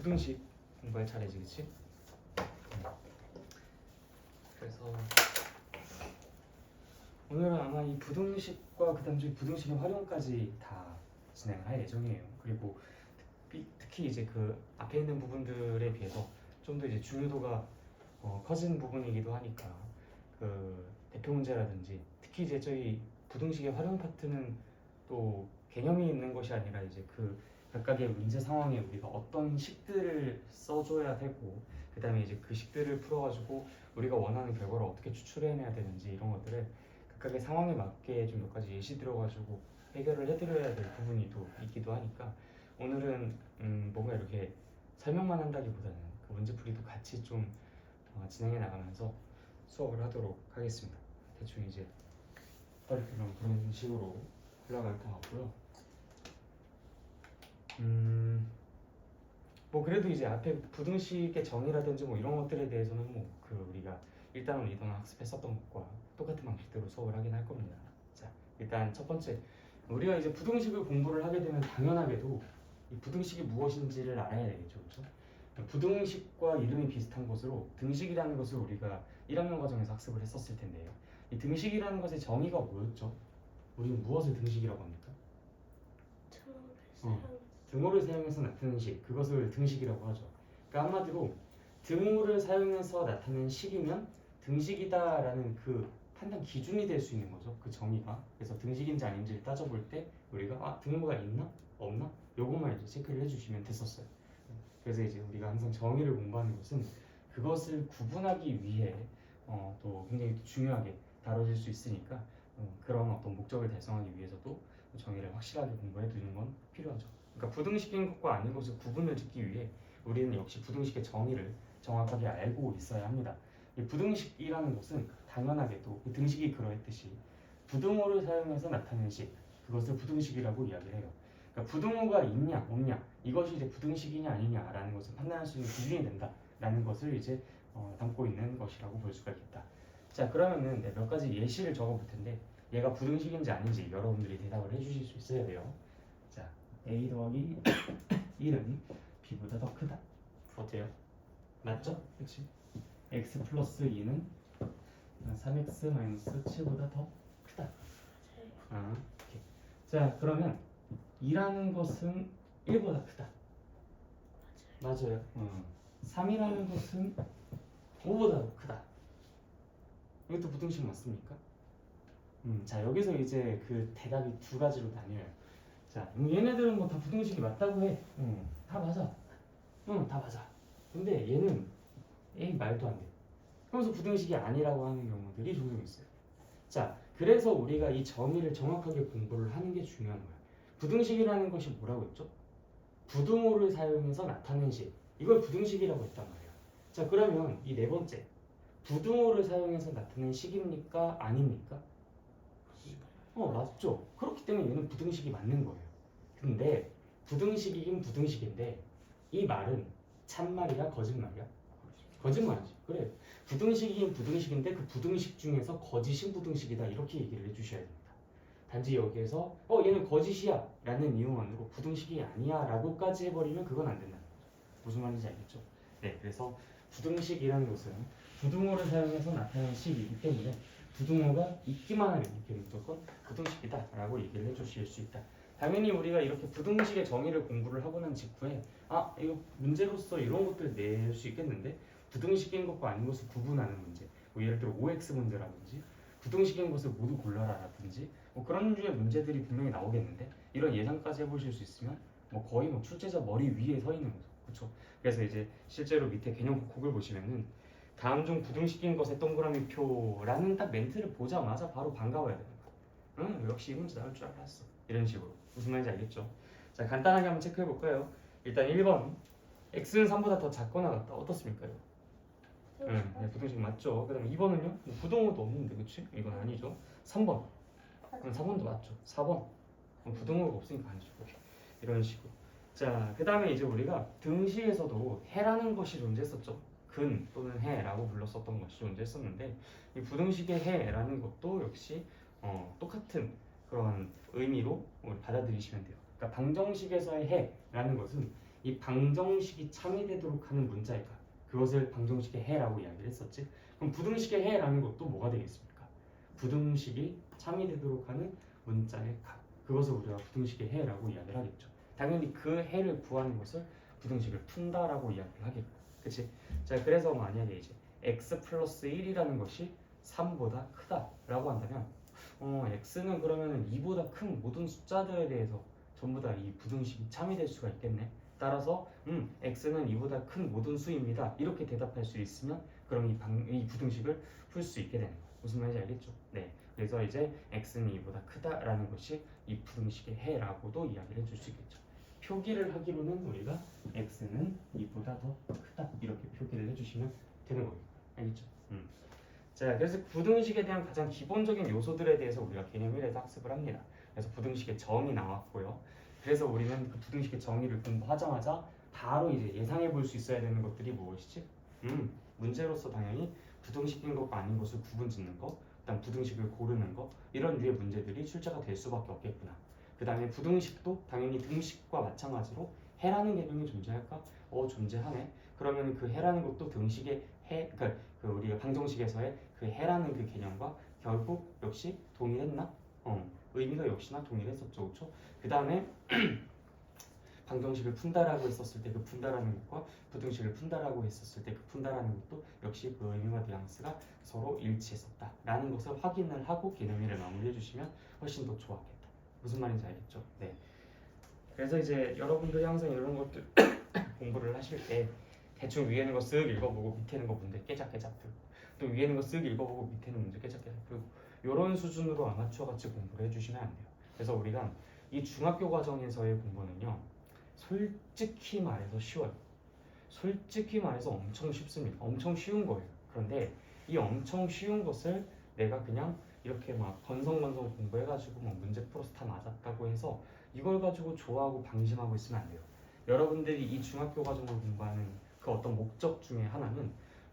부등식 공부할 차례지, 그치? 그래서 오늘은 아마 이 부등식과 그 다음 중 부등식의 활용까지 다 진행을 할 예정이에요. 그리고 특히 이제 그 앞에 있는 부분들에 비해서 좀 더 이제 중요도가 커진 부분이기도 하니까 그 대표 문제라든지 특히 이제 저희 부등식의 활용 파트는 또 개념이 있는 것이 아니라 이제 그 각각의 문제 상황에 우리가 어떤 식들을 써줘야 되고 그 다음에 이제 그 식들을 풀어가지고 우리가 원하는 결과를 어떻게 추출해내야 되는지 이런 것들을 각각의 상황에 맞게 좀 몇 가지 예시 들어가지고 해결을 해드려야 될 부분이 또 있기도 하니까 오늘은 뭔가 이렇게 설명만 한다기보다는 그 문제풀이도 같이 좀 진행해 나가면서 수업을 하도록 하겠습니다. 대충 이제 커리큘럼 그런 식으로 흘러갈 것 같고요. 뭐 그래도 이제 앞에 부등식의 정의라든지 뭐 이런 것들에 대해서는 뭐 그 우리가 1단원, 2단원 학습했었던 것과 똑같은 방식대로 수업을 하긴 할 겁니다. 자, 일단 첫 번째 우리가 이제 부등식을 공부를 하게 되면 당연하게도 이 부등식이 무엇인지를 알아야 되겠죠, 그렇죠? 부등식과 이름이 비슷한 것으로 등식이라는 것을 우리가 1학년 과정에서 학습을 했었을 텐데요. 이 등식이라는 것의 정의가 뭐였죠? 우리는 무엇을 등식이라고 합니까? 등호를 사용해서 나타내는 식, 그것을 등식이라고 하죠. 그러니까 한마디로 등호를 사용해서 나타내는 식이면 등식이다라는 그 판단 기준이 될 수 있는 거죠. 그 정의가. 그래서 등식인지 아닌지를 따져볼 때 우리가 등호가 있나? 없나? 요것만 이제 체크를 해주시면 됐었어요. 그래서 이제 우리가 항상 정의를 공부하는 것은 그것을 구분하기 위해 또 굉장히 중요하게 다뤄질 수 있으니까 그런 어떤 목적을 달성하기 위해서도 정의를 확실하게 공부해 두는 건 필요하죠. 그러니까 부등식인 것과 아닌 것을 구분을 짓기 위해 우리는 역시 부등식의 정의를 정확하게 알고 있어야 합니다. 이 부등식이라는 것은 당연하게도 그 등식이 그러했듯이 부등호를 사용해서 나타내는 식, 그것을 부등식이라고 이야기를 해요. 그러니까 부등호가 있냐 없냐 이것이 이제 부등식이냐 아니냐라는 것을 판단할 수 있는 기준이 된다라는 것을 이제 담고 있는 것이라고 볼 수가 있겠다. 자, 그러면은 몇 가지 예시를 적어볼 텐데 얘가 부등식인지 아닌지 여러분들이 대답을 해주실 수 있어야 돼요. 자, a 더하기 1은 b보다 더 크다. 어때요? 맞죠? 그치? x 플러스 2는 3x 마이너스 7보다 더 크다. 오케이. 자, 그러면 2라는 것은 1보다 크다. 맞아요. 3이라는 것은 5보다 더 크다. 이것도 부등식 맞습니까? 자, 여기서 이제 그 대답이 두 가지로 나뉘어요. 자, 얘네들은 뭐 다 부등식이 맞다고 해. 다 맞아. 다 맞아. 근데 얘는 말도 안 돼. 그러면서 부등식이 아니라고 하는 경우들이 종종 있어요. 자, 그래서 우리가 이 정의를 정확하게 공부를 하는 게 중요한 거야. 부등식이라는 것이 뭐라고 했죠? 부등호를 사용해서 나타낸 식. 이걸 부등식이라고 했단 말이야. 자, 그러면 이 네 번째. 부등호를 사용해서 나타낸 식입니까? 아닙니까? 맞죠. 그렇기 때문에 얘는 부등식이 맞는 거예요. 근데 부등식이긴 부등식인데 이 말은 참말이야 거짓말이야? 거짓말이지. 그래. 부등식이긴 부등식인데 그 부등식 중에서 거짓인 부등식이다 이렇게 얘기를 해주셔야 됩니다. 단지 여기에서 얘는 거짓이야 라는 이유만으로 부등식이 아니야 라고까지 해버리면 그건 안 된다는 거죠. 무슨 말인지 알겠죠? 네, 그래서 부등식이라는 것은 부등호를 사용해서 나타내는 식이기 때문에 부등호가 있기만 하면 이렇게 무조건 부등식이다 라고 얘기를 해주실 수 있다. 당연히 우리가 이렇게 부등식의 정의를 공부를 하고 난 직후에 이거 문제로서 이런 것들 낼 수 있겠는데 부등식인 것과 아닌 것을 구분하는 문제, 뭐 예를 들어 OX 문제라든지 부등식인 것을 모두 골라라라든지 뭐 그런 류의 문제들이 분명히 나오겠는데 이런 예상까지 해보실 수 있으면 뭐 거의 뭐 출제자 머리 위에 서 있는 거죠. 그렇죠? 그래서 이제 실제로 밑에 개념 곡을 보시면은 다음 중 부등식인 것의 동그라미 표라는 딱 멘트를 보자마자 바로 반가워야 되는 거야. 역시 이 문제 나올 줄 알았어. 이런 식으로. 무슨 말인지 알겠죠? 자, 간단하게 한번 체크해 볼까요? 일단 1번 x는 3보다 더 작거나 같다. 어떻습니까? 네, 부등식 맞죠? 그 다음에 2번은요? 뭐 부등호도 없는데 그치? 이건 아니죠. 3번 3번도 맞죠. 4번 부등호가 없으니까 아니죠. 이런 식으로. 자, 그 다음에 이제 우리가 등식에서도 해라는 것이 존재했었죠. 근 또는 해라고 불렀었던 것이 존재했었는데 이 부등식의 해라는 것도 역시 똑같은 그런 의미로 받아들이시면 돼요. 그러니까 방정식에서의 해라는 것은 이 방정식이 참이되도록 하는 문자의 값, 그것을 방정식의 해라고 이야기를 했었지. 그럼 부등식의 해라는 것도 뭐가 되겠습니까? 부등식이 참이되도록 하는 문자의 값, 그것을 우리가 부등식의 해라고 이야기를 하겠죠. 당연히 그 해를 구하는 것을 부등식을 푼다라고 이야기를 하겠고, 그치? 자, 그래서 만약에 이제 x 플러스 1이라는 것이 3보다 크다라고 한다면 x는 그러면 2보다 큰 모든 숫자들에 대해서 전부 다 이 부등식이 참이될 수가 있겠네. 따라서 x는 2보다 큰 모든 수입니다. 이렇게 대답할 수 있으면 그럼 이 부등식을 풀 수 있게 되는 거예요. 무슨 말인지 알겠죠? 네. 그래서 이제 x는 2보다 크다라는 것이 이 부등식의 해라고도 이야기를 해줄 수 있겠죠. 표기를 하기로는 우리가 x는 2보다 더 크다 이렇게 표기를 해주시면 되는 거예요. 알겠죠? 자, 그래서 부등식에 대한 가장 기본적인 요소들에 대해서 우리가 개념 1에서 학습을 합니다. 그래서 부등식의 정의 나왔고요. 그래서 우리는 그 부등식의 정의를 공부하자마자 바로 이제 예상해 볼 수 있어야 되는 것들이 무엇이지? 문제로서 당연히 부등식인 것과 아닌 것을 구분 짓는 거, 그다음 부등식을 고르는 거, 이런 류의 문제들이 출제가 될 수밖에 없겠구나. 그 다음에 부등식도 당연히 등식과 마찬가지로 해라는 개념이 존재할까? 존재하네. 그러면 그 해라는 것도 등식의 해, 그러니까 그 우리가 방정식에서의 그 해라는 그 개념과 결국 역시 동일했나? 의미가 역시나 동일했었죠, 그렇죠? 그 다음에 방정식을 푼다라고 했었을 때 그 푼다라는 것과 부등식을 푼다라고 했었을 때 그 푼다라는 것도 역시 그 의미와 뉘앙스가 서로 일치했었다라는 것을 확인을 하고 개념 1을 마무리해 주시면 훨씬 더 좋았겠다. 무슨 말인지 알겠죠? 네. 그래서 이제 여러분들이 항상 이런 것들 공부를 하실 때 대충 위에 있는 거 쓱 읽어보고 밑에 있는 거 문제 깨작깨작 풀고 또 위에 있는 거 쓱 읽어보고 밑에 있는 문제 깨작깨작 풀고 이런 수준으로 아마추어 같이 공부를 해주시면 안 돼요. 그래서 우리가 이 중학교 과정에서의 공부는요, 솔직히 말해서 쉬워요. 솔직히 말해서 엄청 쉽습니다. 엄청 쉬운 거예요. 그런데 이 엄청 쉬운 것을 내가 그냥 이렇게 막 건성건성 공부해가지고 막 문제 풀어서 다 맞았다고 해서 이걸 가지고 좋아하고 방심하고 있으면 안 돼요. 여러분들이 이 중학교 과정을 공부하는 그 어떤 목적 중에 하나는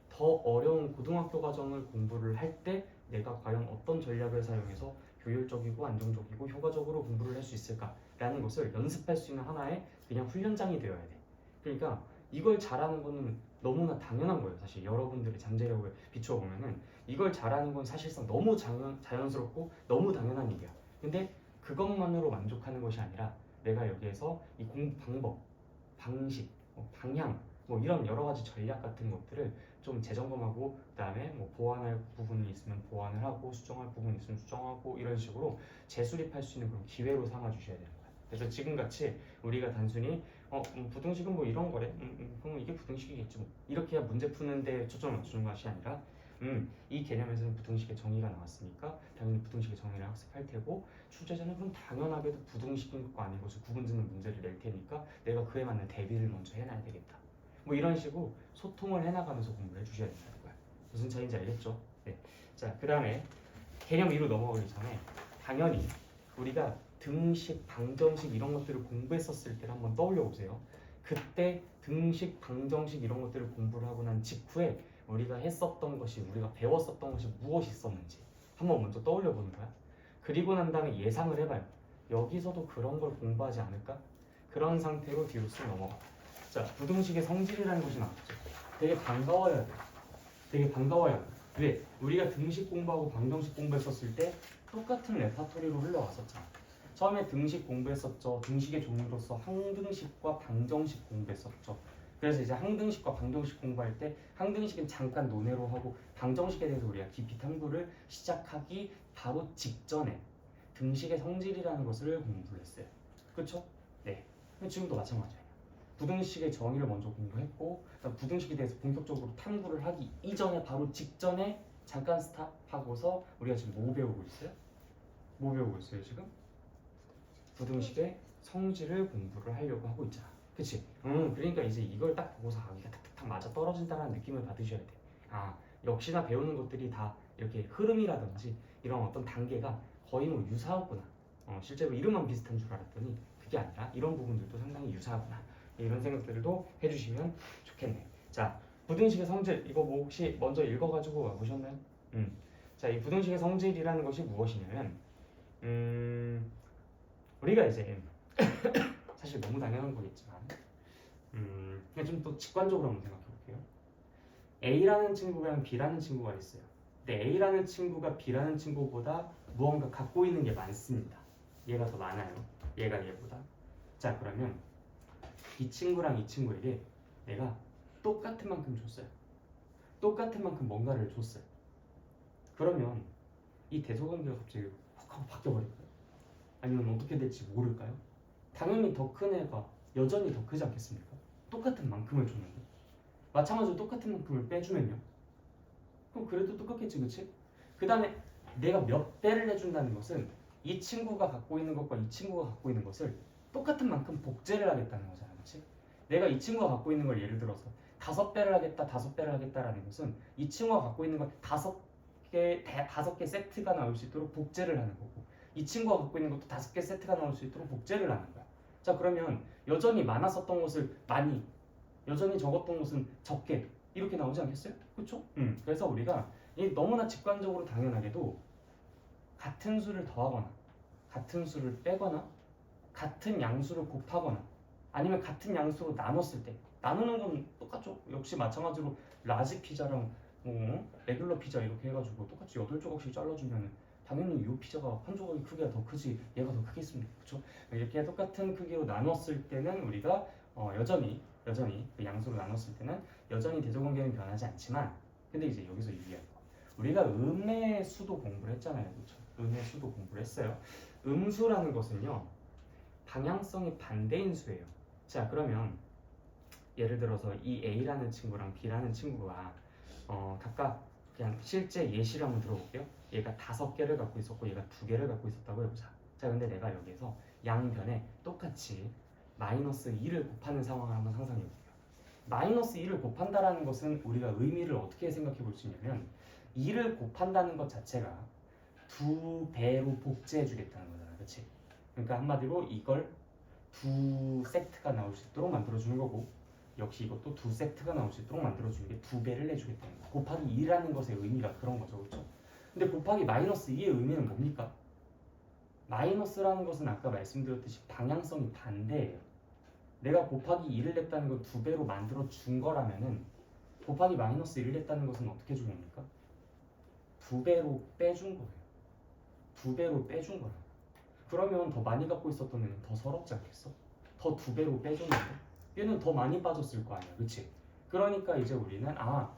더 어려운 고등학교 과정을 공부를 할 때 내가 과연 어떤 전략을 사용해서 효율적이고 안정적이고 효과적으로 공부를 할 수 있을까라는 것을 연습할 수 있는 하나의 그냥 훈련장이 되어야 돼. 그러니까 이걸 잘하는 거는 너무나 당연한 거예요. 사실 여러분들의 잠재력을 비춰보면은 이걸 잘하는 건 사실상 너무 자연스럽고 너무 당연한 일이야. 근데 그것만으로 만족하는 것이 아니라 내가 여기에서 이 공부 방법, 방식, 방향 이런 여러 가지 전략 같은 것들을 좀 재점검하고 그다음에 보완할 부분이 있으면 보완을 하고 수정할 부분이 있으면 수정하고 이런 식으로 재수립할 수 있는 그런 기회로 삼아 주셔야 되는 거예요. 그래서 지금같이 우리가 단순히 부등식은 이런 거래. 그럼 이게 부등식이겠지 이렇게 문제 푸는데 초점을 맞추는 것이 아니라 이 개념에서는 부등식의 정의가 나왔으니까 당연히 부등식의 정의를 학습할 테고 출제자는 그럼 당연하게도 부등식인 것과 아닌 것을 구분짓는 문제를 낼 테니까 내가 그에 맞는 대비를 먼저 해놔야 되겠다. 이런 식으로 소통을 해나가면서 공부를 해주셔야 된다는 거야. 무슨 차이인지 알겠죠? 네. 자, 그 다음에 개념 2로 넘어가기 전에 당연히 우리가 등식, 방정식 이런 것들을 공부했었을 때를 한번 떠올려 보세요. 그때 등식, 방정식 이런 것들을 공부를 하고 난 직후에 우리가 했었던 것이, 우리가 배웠었던 것이 무엇이 있었는지 한번 먼저 떠올려 보는 거야. 그리고 난 다음에 예상을 해봐요. 여기서도 그런 걸 공부하지 않을까? 그런 상태로 뒤로 쑥 넘어가. 자, 부등식의 성질이라는 것이 나왔죠. 되게 반가워야 돼. 되게 반가워야 돼. 왜? 우리가 등식 공부하고 방정식 공부했었을 때 똑같은 레파토리로 흘러왔었잖아. 처음에 등식 공부했었죠. 등식의 종류로서 항등식과 방정식 공부했었죠. 그래서 이제 항등식과 방정식 공부할 때 항등식은 잠깐 논외로 하고 방정식에 대해서 우리가 깊이 탐구를 시작하기 바로 직전에 등식의 성질이라는 것을 공부를 했어요. 그렇죠? 네. 지금도 마찬가지예요. 부등식의 정의를 먼저 공부했고 부등식에 대해서 본격적으로 탐구를 하기 이전에 바로 직전에 잠깐 스탑하고서 우리가 지금 뭐 배우고 있어요? 뭐 배우고 있어요 지금? 부등식의 성질을 공부를 하려고 하고 있잖아. 그치? 그러니까 이제 이걸 딱 보고서 이게 탁탁탁 맞아 떨어진다는 느낌을 받으셔야 돼. 역시나 배우는 것들이 다 이렇게 흐름이라든지 이런 어떤 단계가 거의 유사하구나. 실제로 이름만 비슷한 줄 알았더니 그게 아니라 이런 부분들도 상당히 유사하구나. 이런 생각들도 해주시면 좋겠네. 자, 부등식의 성질 이거 혹시 먼저 읽어가지고 와보셨나요? 자, 이 부등식의 성질이라는 것이 무엇이냐면 우리가 이제 사실 너무 당연한 거겠지만 그냥 좀 더 직관적으로 한번 생각해 볼게요. A라는 친구랑 B라는 친구가 있어요. 근데 A라는 친구가 B라는 친구보다 무언가 갖고 있는 게 많습니다. 얘가 더 많아요. 얘가 얘보다. 자, 그러면 이 친구랑 이 친구에게 내가 똑같은 만큼 줬어요. 똑같은 만큼 뭔가를 줬어요. 그러면 이 대소관계가 갑자기 확 하고 바뀌어버릴까요? 아니면 어떻게 될지 모를까요? 당연히 더 큰 애가 여전히 더 크지 않겠습니까? 똑같은 만큼을 줬는데. 마찬가지로 똑같은 만큼을 빼주면요. 그럼 그래도 똑같겠지, 그치? 그 다음에 내가 몇 배를 해준다는 것은 이 친구가 갖고 있는 것과 이 친구가 갖고 있는 것을 똑같은 만큼 복제를 하겠다는 거잖아, 그치? 내가 이 친구가 갖고 있는 걸 예를 들어서 5배를 하겠다, 5배를 하겠다라는 것은 이 친구가 갖고 있는 걸 5개 세트가 나올 수 있도록 복제를 하는 거고, 이 친구가 갖고 있는 것도 5개 세트가 나올 수 있도록 복제를 하는 거야. 자, 그러면 여전히 많았었던 것을 많이, 여전히 적었던 것은 적게 이렇게 나오지 않겠어요? 그렇죠? 그래서 우리가 너무나 직관적으로 당연하게도 같은 수를 더하거나 같은 수를 빼거나 같은 양수를 곱하거나 아니면 같은 양수로 나눴을 때, 나누는 건 똑같죠? 역시 마찬가지로 라지 피자랑 레귤러 피자 이렇게 해가지고 똑같이 8조각씩 잘라주면 당연히 이 피자가 한 조각이 크기가 더 크지 얘가 더 크겠습니까? 그렇죠? 이렇게 똑같은 크기로 나눴을 때는 우리가 여전히 그 양수로 나눴을 때는 여전히 대조관계는 변하지 않지만, 근데 이제 여기서 유의할 거, 우리가 음의 수도 공부를 했잖아요, 그렇죠? 음의 수도 공부를 했어요. 음수라는 것은요 방향성이 반대인 수예요. 자, 그러면 예를 들어서 이 A라는 친구랑 B라는 친구가 각각 그냥 실제 예시를 한번 들어볼게요. 얘가 5개를 갖고 있었고 얘가 2개를 갖고 있었다고 해보자. 자, 근데 내가 여기에서 양변에 똑같이 마이너스 2를 곱하는 상황을 한번 상상해 볼게요. 마이너스 2를 곱한다라는 것은 우리가 의미를 어떻게 생각해 볼 수 있냐면 2를 곱한다는 것 자체가 2배로 복제해 주겠다는 거잖아, 그렇지? 그러니까 한마디로 이걸 2세트가 나올 수 있도록 만들어 주는 거고, 역시 이것도 2세트가 나올 수 있도록 만들어 주는 게 2배를 내주겠다는 거. 곱하기 2라는 것의 의미가 그런 거죠, 그렇죠? 근데 곱하기 마이너스 2의 의미는 뭡니까? 마이너스라는 것은 아까 말씀드렸듯이 방향성이 반대예요. 내가 곱하기 2를 냈다는 걸 2배로 만들어 준 거라면은 곱하기 마이너스 1을 냈다는 것은 어떻게 준 겁니까? 2배로 빼준 거예요. 2배로 빼준 거예요. 그러면 더 많이 갖고 있었던 애는 더 서럽지 않겠어? 더 2배로 빼줬는데 얘는 더 많이 빠졌을 거 아니야, 그치? 그러니까 이제 우리는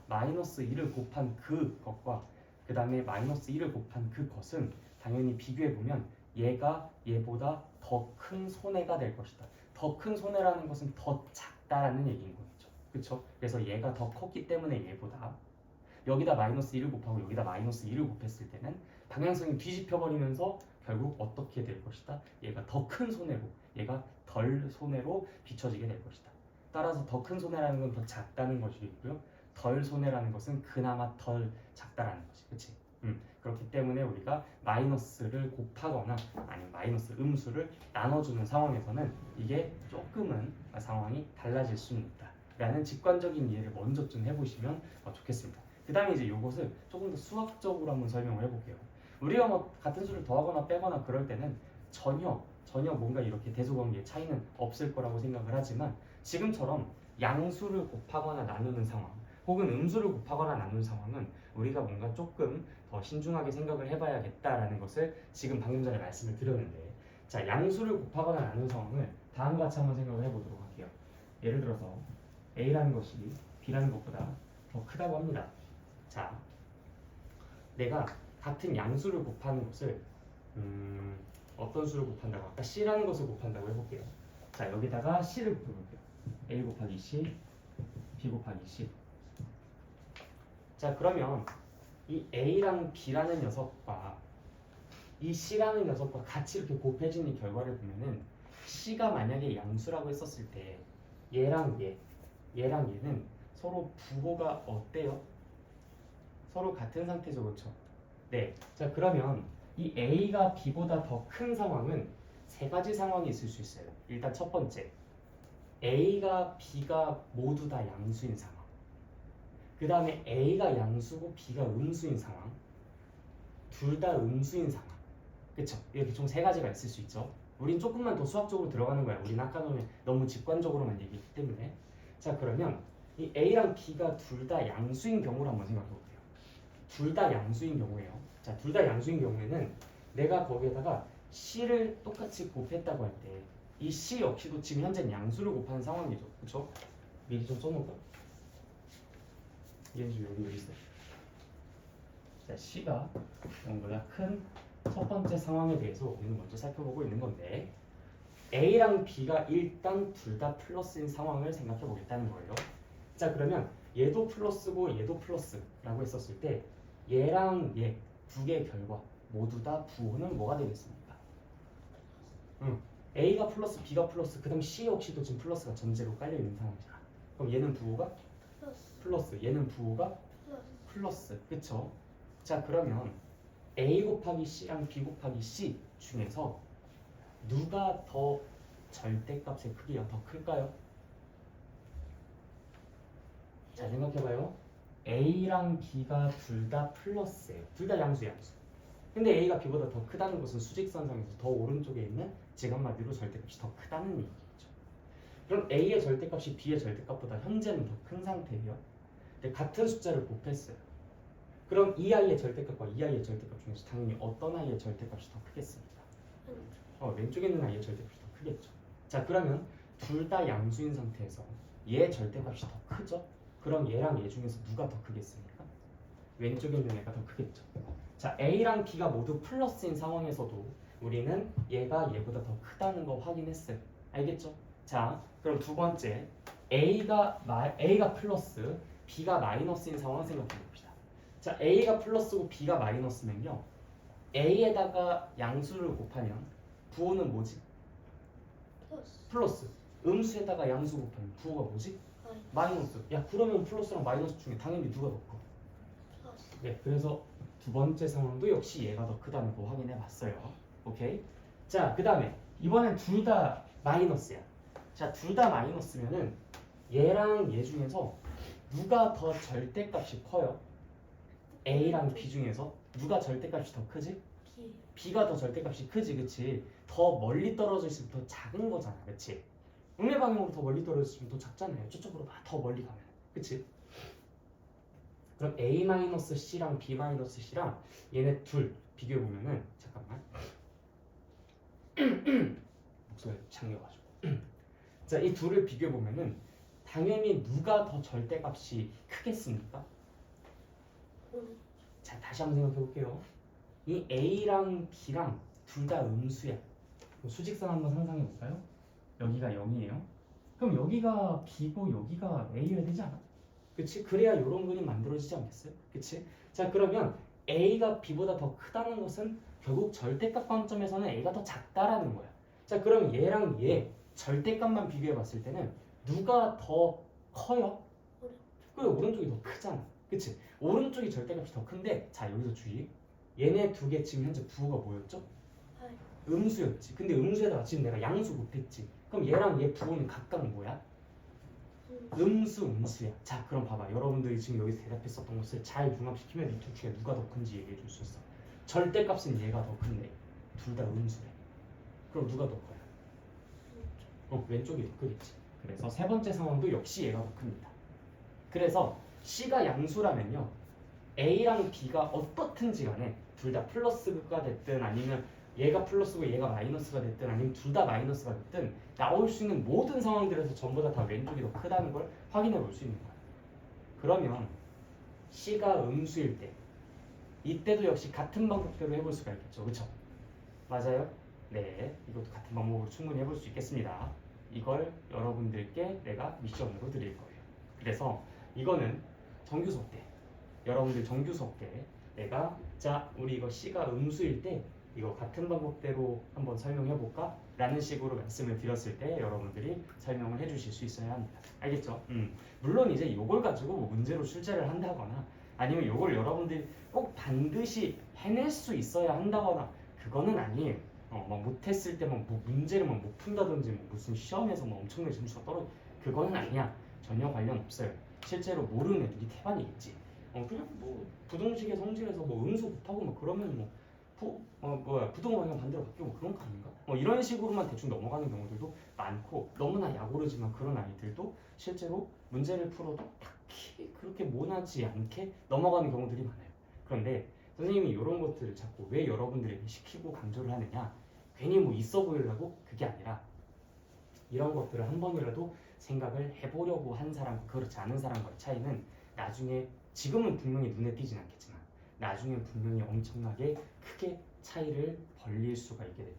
마이너스 2를 곱한 그것과 그 다음에 마이너스 2를 곱한 그것은 당연히 비교해보면 얘가 얘보다 더 큰 손해가 될 것이다. 더 큰 손해라는 것은 더 작다라는 얘기인 거겠죠, 그쵸? 그래서 얘가 더 컸기 때문에 얘보다 여기다 마이너스 1을 곱하고 여기다 마이너스 2를 곱했을 때는 방향성이 뒤집혀버리면서 결국 어떻게 될 것이다? 얘가 더 큰 손해로, 얘가 덜 손해로 비춰지게 될 것이다. 따라서 더 큰 손해라는 건 더 작다는 것이고요. 덜 손해라는 것은 그나마 덜 작다라는 것이, 그치? 그렇기 때문에 우리가 마이너스를 곱하거나 아니면 마이너스 음수를 나눠주는 상황에서는 이게 조금은 상황이 달라질 수는 있다 라는 직관적인 이해를 먼저 좀 해보시면 좋겠습니다. 그 다음에 이제 이것을 조금 더 수학적으로 한번 설명을 해볼게요. 우리가 뭐 같은 수를 더하거나 빼거나 그럴 때는 전혀 뭔가 이렇게 대소관계의 차이는 없을 거라고 생각을 하지만, 지금처럼 양수를 곱하거나 나누는 상황 혹은 음수를 곱하거나 나누는 상황은 우리가 뭔가 조금 더 신중하게 생각을 해봐야겠다라는 것을 지금 방금 전에 말씀을 드렸는데, 자, 양수를 곱하거나 나누는 상황을 다음과 같이 한번 생각을 해보도록 할게요. 예를 들어서 A라는 것이 B라는 것보다 더 크다고 합니다. 자, 내가 같은 양수를 곱하는 것을 어떤 수를 곱한다고 아까 C라는 것을 곱한다고 해볼게요. 자, 여기다가 C를 곱해볼게요. A 곱하기 C, B 곱하기 C. 자, 그러면 이 A랑 B라는 녀석과 이 C라는 녀석과 같이 이렇게 곱해진 이 결과를 보면은 C가 만약에 양수라고 했었을 때 얘랑 얘는 서로 부호가 어때요? 서로 같은 상태죠, 그렇죠? 네. 자, 그러면 이 A가 B보다 더 큰 상황은 세 가지 상황이 있을 수 있어요. 일단 첫 번째, A가 B가 모두 다 양수인 상황. 그 다음에 A가 양수고 B가 음수인 상황. 둘 다 음수인 상황. 그쵸? 이렇게 총 세 가지가 있을 수 있죠. 우린 조금만 더 수학적으로 들어가는 거야. 우린 아까 전에 너무 직관적으로만 얘기했기 때문에. 자, 그러면 이 A랑 B가 둘 다 양수인 경우를 한번 생각해 볼게요. 둘 다 양수인 경우예요. 자, 둘 다 양수인 경우에는 내가 거기에다가 C를 똑같이 곱했다고 할 때 이 C 역시도 지금 현재 양수를 곱하는 상황이죠. 그쵸? 미리 좀 써놓을까? 얘는 여기 있어. 자, C가 0보다 큰 첫 번째 상황에 대해서 우리는 먼저 살펴보고 있는 건데 A랑 B가 일단 둘 다 플러스인 상황을 생각해 보겠다는 거예요. 자, 그러면 얘도 플러스고 얘도 플러스라고 했었을 때 얘랑 얘 두 개의 결과 모두 다 부호는 뭐가 되겠습니까? A가 플러스 B가 플러스 그 다음 C 역시도 지금 플러스가 전제로 깔려있는 상황이잖아. 그럼 얘는 부호가 플러스 얘는 부호가 플러스 그쵸? 자, 그러면 A 곱하기 C랑 B 곱하기 C 중에서 누가 더 절대값의 크기가 더 클까요? 자, 생각해봐요. A랑 B가 둘 다 플러스예요. 둘 다 양수. 근데 A가 B보다 더 크다는 것은 수직선상에서 더 오른쪽에 있는 즉 한마디로 절대값이 더 크다는 얘기죠. 그럼 A의 절대값이 B의 절대값보다 현재는 더 큰 상태예요. 근데 같은 숫자를 곱했어요. 그럼 이 아이의 절대값과 이 아이의 절대값 중에서 당연히 어떤 아이의 절대값이 더 크겠습니까? 왼쪽에 있는 아이의 절대값이 더 크겠죠. 자, 그러면 둘 다 양수인 상태에서 얘 절대값이 더 크죠? 그럼 얘랑 얘 중에서 누가 더 크겠습니까? 왼쪽에 있는 애가 더 크겠죠. 자, A랑 B가 모두 플러스인 상황에서도 우리는 얘가 얘보다 더 크다는 거 확인했어요. 알겠죠? 자, 그럼 두 번째 A가 플러스 B가 마이너스인 상황 생각해 봅시다. 자, A가 플러스고 B가 마이너스면요 A에다가 양수를 곱하면 부호는 뭐지? 플러스. 음수에다가 양수 곱하면 부호가 뭐지? 마이너스. 야, 그러면 플러스랑 마이너스 중에 당연히 누가 더 커? 네, 그래서 두 번째 상황도 역시 얘가 더 크다는 거 확인해 봤어요. 오케이? 자, 그 다음에 이번엔 둘 다 마이너스야. 자, 둘 다 마이너스면은 얘랑 얘 중에서 누가 더 절대값이 커요? A랑 B 중에서 누가 절대값이 더 크지? B가 더 절대값이 크지, 그치? 더 멀리 떨어져 있으면 더 작은 거잖아, 그치? 음의 방향으로 더 멀리 떨어져 있으면 더 작잖아요. 저쪽으로 더 멀리 가면, 그치? 그럼 A-C랑 B-C랑 얘네 둘 비교해 보면은 잠깐만 목소리 잠겨가지고 자, 이 둘을 비교해 보면은 당연히 누가 더 절대값이 크겠습니까? 자, 다시 한번 생각해 볼게요. 이 A랑 B랑 둘 다 음수야. 수직선 한번 상상해 볼까요? 여기가 0이에요. 그럼 여기가 B고 여기가 A여야 되지 않아? 그치? 그래야 이런 그림 만들어지지 않겠어요? 그치? 자, 그러면 A가 B보다 더 크다는 것은 결국 절대값 관점에서는 A가 더 작다라는 거야. 자, 그럼 얘랑 얘 절대값만 비교해 봤을 때는 누가 더 커요? 그래, 오른쪽이 더 크잖아. 그치? 오른쪽이 절대값이 더 큰데, 자, 여기서 주의. 얘네 두 개 지금 현재 부호가 뭐였죠? 음수였지. 근데 음수에다가 지금 내가 양수 곱했지. 그럼 얘랑 얘 부호는 각각 뭐야? 음수야. 자, 그럼 봐봐. 여러분들이 지금 여기서 대답했었던 것을 잘 융합시키면 이 둘 중에 누가 더 큰지 얘기해 줄 수 있어. 절대값은 얘가 더 큰데 둘 다 음수래. 그럼 누가 더 커요? 왼쪽이 더 크겠지. 그래서 세 번째 상황도 역시 얘가 더 큽니다. 그래서 C가 양수라면요 A랑 B가 어떻든지 간에 둘 다 플러스가 됐든 아니면 얘가 플러스고 얘가 마이너스가 됐든 아니면 둘 다 마이너스가 됐든 나올 수 있는 모든 상황들에서 전부 다 왼쪽이 더 크다는 걸 확인해 볼 수 있는 거야. 그러면 C가 음수일 때 이때도 역시 같은 방법대로 해볼 수가 있겠죠. 그렇죠? 맞아요? 네, 이것도 같은 방법으로 충분히 해볼 수 있겠습니다. 이걸 여러분들께 내가 미션으로 드릴 거예요. 그래서 이거는 정규 수업 때 여러분들 정규 수업 때 내가 자, 우리 이거 C가 음수일 때 이거 같은 방법대로 한번 설명해 볼까? 라는 식으로 말씀을 드렸을 때 여러분들이 설명을 해 주실 수 있어야 합니다. 알겠죠? 물론 이제 이걸 가지고 뭐 문제로 출제를 한다거나 아니면 이걸 여러분들이 꼭 반드시 해낼 수 있어야 한다거나 그거는 아니에요. 막 못했을 때 막 뭐 문제를 막 못 푼다든지 뭐 무슨 시험에서 막 엄청나게 점수가 떨어져 그거는 아니야. 전혀 관련 없어요. 실제로 모르는 애들이 태반이겠지. 그냥 뭐 부등식의 성질에서 뭐 음수 곱하고 뭐 그러면 뭐 부동호 방향 반대로 바뀌고 그런 거 아닌가? 이런 식으로만 대충 넘어가는 경우들도 많고 너무나 약오르지만 그런 아이들도 실제로 문제를 풀어도 딱히 그렇게 모나지 않게 넘어가는 경우들이 많아요. 그런데 선생님이 이런 것들을 자꾸 왜 여러분들에게 시키고 강조를 하느냐? 괜히 뭐 있어 보이려고? 그게 아니라 이런 것들을 한 번이라도 생각을 해보려고 한 사람, 그렇지 않은 사람과의 차이는 나중에 지금은 분명히 눈에 띄진 않겠지만 나중엔 분명히 엄청나게 크게 차이를 벌릴 수가 있게 돼요.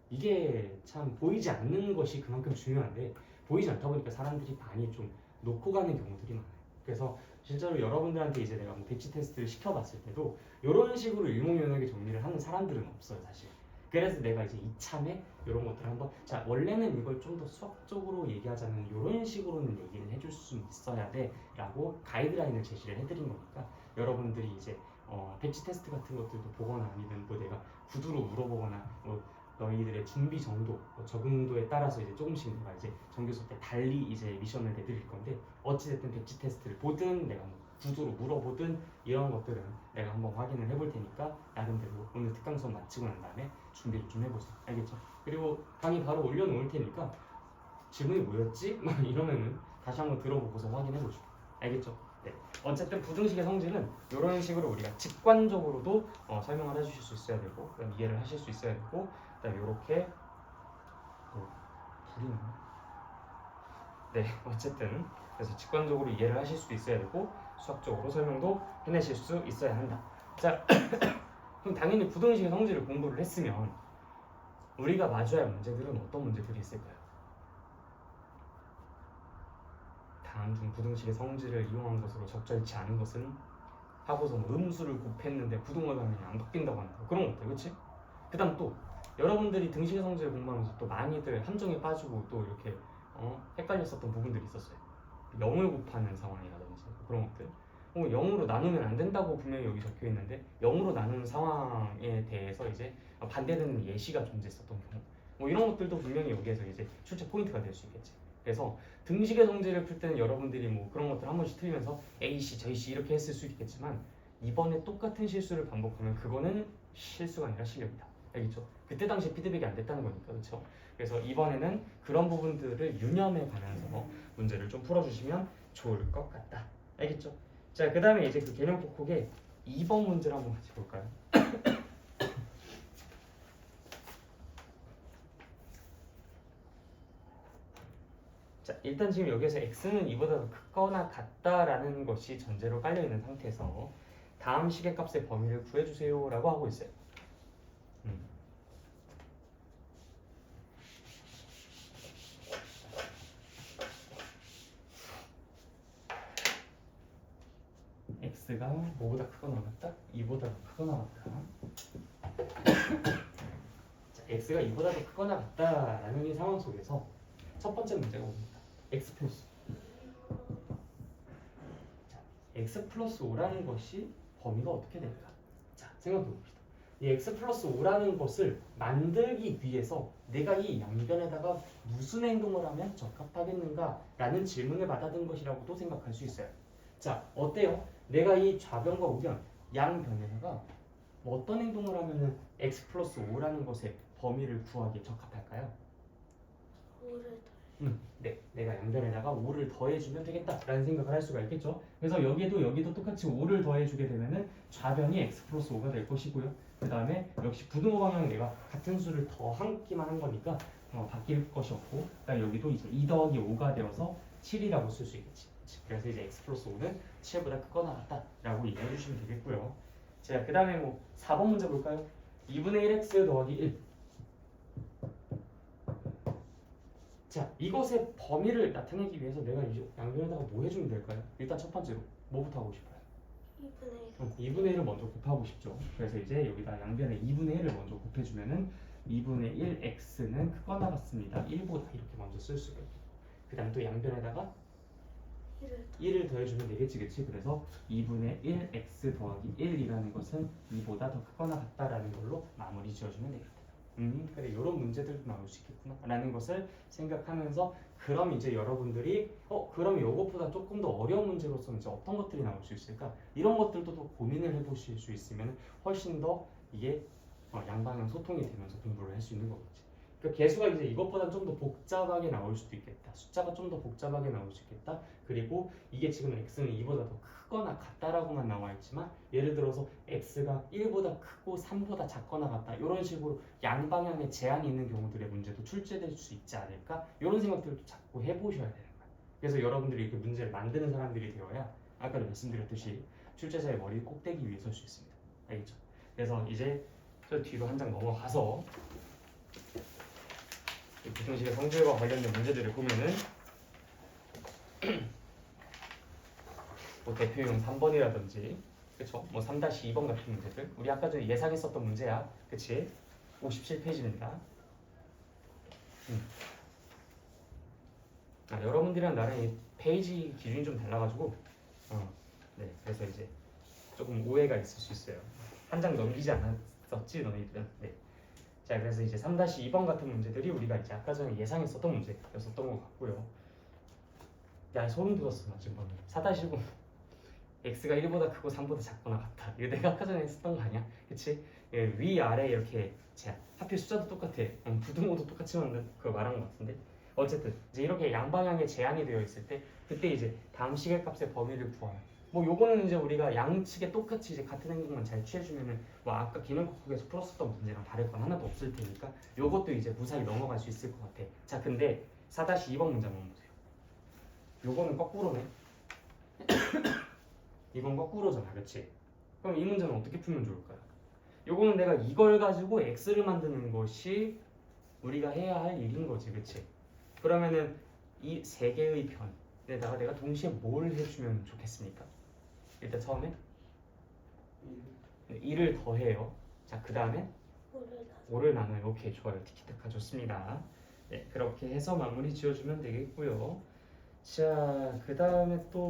이게 참 보이지 않는 것이 그만큼 중요한데 보이지 않다 보니까 사람들이 많이 좀 놓고 가는 경우들이 많아요. 그래서 실제로 여러분들한테 이제 내가 뭐 백지 테스트를 시켜봤을 때도 이런 식으로 일목요연하게 정리를 하는 사람들은 없어요, 사실. 그래서 내가 이제 이참에 이런 것들을 한번 자 원래는 이걸 좀 더 수학적으로 얘기하자면 이런 식으로는 얘기를 해줄 수 있어야 돼라고 가이드라인을 제시를 해드린 거니까 여러분들이 이제 백지 테스트 같은 것들도 보거나 아니면 뭐 내가 구두로 물어보거나 뭐 너희들의 준비 정도, 적응도에 따라서 이제 조금씩 내가 이제 정규수 때 달리 이제 미션을 내드릴 건데 어찌됐든 백지 테스트를 보든 내가 뭐 구두로 물어보든 이런 것들은 내가 한번 확인을 해볼 테니까 나름대로 오늘 특강 수업 마치고 난 다음에 준비를 좀 해보세요. 알겠죠? 그리고 강의 바로 올려놓을 테니까 질문이 뭐였지? 막 이러면은 다시 한번 들어보고서 확인해보죠. 알겠죠? 네. 어쨌든 부등식의 성질은 이런 식으로 우리가 직관적으로도 설명을 해주실 수 있어야 되고 그다음 이해를 하실 수 있어야 되고 그다음 이렇게 불이 나나? 네. 어쨌든 그래서 직관적으로 이해를 하실 수 있어야 되고 수학적으로 설명도 해내실 수 있어야 한다. 자, 그럼 당연히 부등식의 성질을 공부를 했으면 우리가 마주할 문제들은 어떤 문제들이 있을까요? 다음 중 부등식의 성질을 이용한 것으로 적절치 않은 것은 하고서 뭐 음수를 곱했는데 부동호 방향이 안 바뀐다고 하는 거 그런 것들, 그렇지? 그다음 또 여러분들이 등식의 성질을 공부하면서 또 많이들 함정에 빠지고 또 이렇게 헷갈렸었던 부분들이 있었어요. 0을 곱하는 상황이라든지 그런 것들. 0으로 나누면 안 된다고 분명히 여기 적혀 있는데 0으로 나누는 상황에 대해서 이제 반대되는 예시가 존재했었던 경우. 이런 것들도 분명히 여기에서 이제 출제 포인트가 될 수 있겠지. 그래서 등식의 성질을 풀 때는 여러분들이 뭐 그런 것들 한 번씩 틀리면서 A씨, 저희씨 이렇게 했을 수 있겠지만 이번에 똑같은 실수를 반복하면 그거는 실수가 아니라 실력이다. 알겠죠? 그때 당시에 피드백이 안 됐다는 거니까, 그렇죠? 그래서 이번에는 그런 부분들을 유념해 가면서 문제를 좀 풀어주시면 좋을 것 같다. 알겠죠? 자, 그 다음에 이제 그 개념 폭폭의 2번 문제를 한번 같이 볼까요? 자, 일단 지금 여기서 x는 2보다 더 크거나 같다라는 것이 전제로 깔려있는 상태에서 다음 시계값의 범위를 구해주세요 라고 하고 있어요. x가 뭐보다 크거나 같다? 2보다 더 크거나 같다. 자, x가 2보다 더 크거나 같다라는 이 상황 속에서 첫 번째 문제가 옵니다. x 플러스 자, x 플러스 5라는 것이 범위가 어떻게 될까? 자, 생각해 봅시다. 이 x 플러스 5라는 것을 만들기 위해서 내가 이 양변에다가 무슨 행동을 하면 적합하겠는가? 라는 질문을 받아든 것이라고도 생각할 수 있어요. 자, 어때요? 내가 이 좌변과 우변 양변에다가 뭐 어떤 행동을 하면 x 플러스 5라는 것의 범위를 구하기에 적합할까요? 5를 네, 내가 양변에다가 5를 더해주면 되겠다라는 생각을 할 수가 있겠죠. 그래서 여기도 똑같이 5를 더해주게 되면은 좌변이 x 플러스 5가 될 것이고요. 그 다음에 역시 부등호 방향 내가 같은 수를 더함기만 한 거니까 바뀔 것이 없고, 그다음 여기도 이제 2 더하기 5가 되어서 7이라고 쓸 수 있겠지. 그래서 이제 x 플러스 5는 7보다 크거나 같다라고 이해해 주시면 되겠고요. 자, 그 다음에 뭐 4번 문제 볼까요? 2분의 1x 더하기 1. 자, 이것의 범위를 나타내기 위해서 내가 이제 양변에다가 뭐 해주면 될까요? 일단 첫 번째로 뭐부터 하고 싶어요? 2분의 1을 먼저 곱하고 싶죠. 그래서 이제 여기다 양변에 2분의 1을 먼저 곱해주면은 2분의 1x는 크거나 같습니다. 1보다 이렇게 먼저 쓸 수가 있고, 그 다음 또 양변에다가 1을 더해주면 되겠지, 그치? 그래서 2분의 1x 더하기 1이라는 것은 2보다 더 크거나 같다라는 걸로 마무리 지어주면 되겠다. 그래, 이런 문제들도 나올 수 있겠구나 라는 것을 생각하면서 그럼 이제 여러분들이 그럼 이것보다 조금 더 어려운 문제로서 이제 어떤 것들이 나올 수 있을까? 이런 것들도 또 고민을 해보실 수 있으면 훨씬 더 이게 양방향 소통이 되면서 공부를 할 수 있는 거겠지. 그러니까 개수가 이제 이것보다 좀 더 복잡하게 나올 수도 있겠다. 숫자가 좀 더 복잡하게 나올 수 있겠다. 그리고 이게 지금 x는 2보다 더 크거나 같다라고만 나와 있지만 예를 들어서 x가 1보다 크고 3보다 작거나 같다. 이런 식으로 양방향에 제한이 있는 경우들의 문제도 출제될 수 있지 않을까? 이런 생각들도 자꾸 해보셔야 되는 거야. 그래서 여러분들이 이렇게 문제를 만드는 사람들이 되어야 아까도 말씀드렸듯이 출제자의 머리 꼭대기 위에 설 수 있습니다. 알겠죠? 그래서 이제 저 뒤로 한 장 넘어가서 부등식의 성질과 관련된 문제들을 보면은 뭐 대표용 3번이라든지 그쵸? 뭐 3-2번 같은 문제들 우리 아까 전에 예상했었던 문제야. 그치? 57페이지입니다. 여러분들이랑 나랑 이 페이지 기준이 좀 달라가지고 네, 그래서 이제 조금 오해가 있을 수 있어요. 한 장 넘기지 않았었지 너희들은. 네. 자, 그래서 이제 3-2번 같은 문제들이 우리가 이제 아까 전에 예상했었던 문제였었던 것 같고요. 야, 소름 돋았어 나 지금 방금. 4-1 x가 1보다 크고 3보다 작거나 같다. 이거 내가 아까 전에 했었던 거 아니야? 그치? 예, 위 아래 이렇게 자, 하필 숫자도 똑같아. 부등호도 똑같이 그거 말한 것 같은데. 어쨌든 이제 이렇게 양방향에 제한이 되어 있을 때 그때 이제 다음 시계값의 범위를 구하라. 뭐 요거는 이제 우리가 양측에 똑같이 이제 같은 행동만 잘 취해주면은 뭐 아까 기능국에서 풀었었던 문제랑 다를 건 하나도 없을 테니까 요것도 이제 무사히 넘어갈 수 있을 것 같아. 자, 근데 4-2번 문제 한번 보세요. 요거는 거꾸로네. 이건 거꾸로잖아, 그렇지? 그럼 이 문제는 어떻게 풀면 좋을까요? 요거는 내가 이걸 가지고 x를 만드는 것이 우리가 해야 할 일인 거지, 그렇지? 그러면은 이 세 개의 편에다가 내가 동시에 뭘 해주면 좋겠습니까? 일단 처음에 1을 더해요. 자, 그 다음에 5를 나눠요. 오케이, 좋아요. 티키타카 좋습니다. 네, 그렇게 해서 마무리 지어주면 되겠고요. 자, 그 다음에 또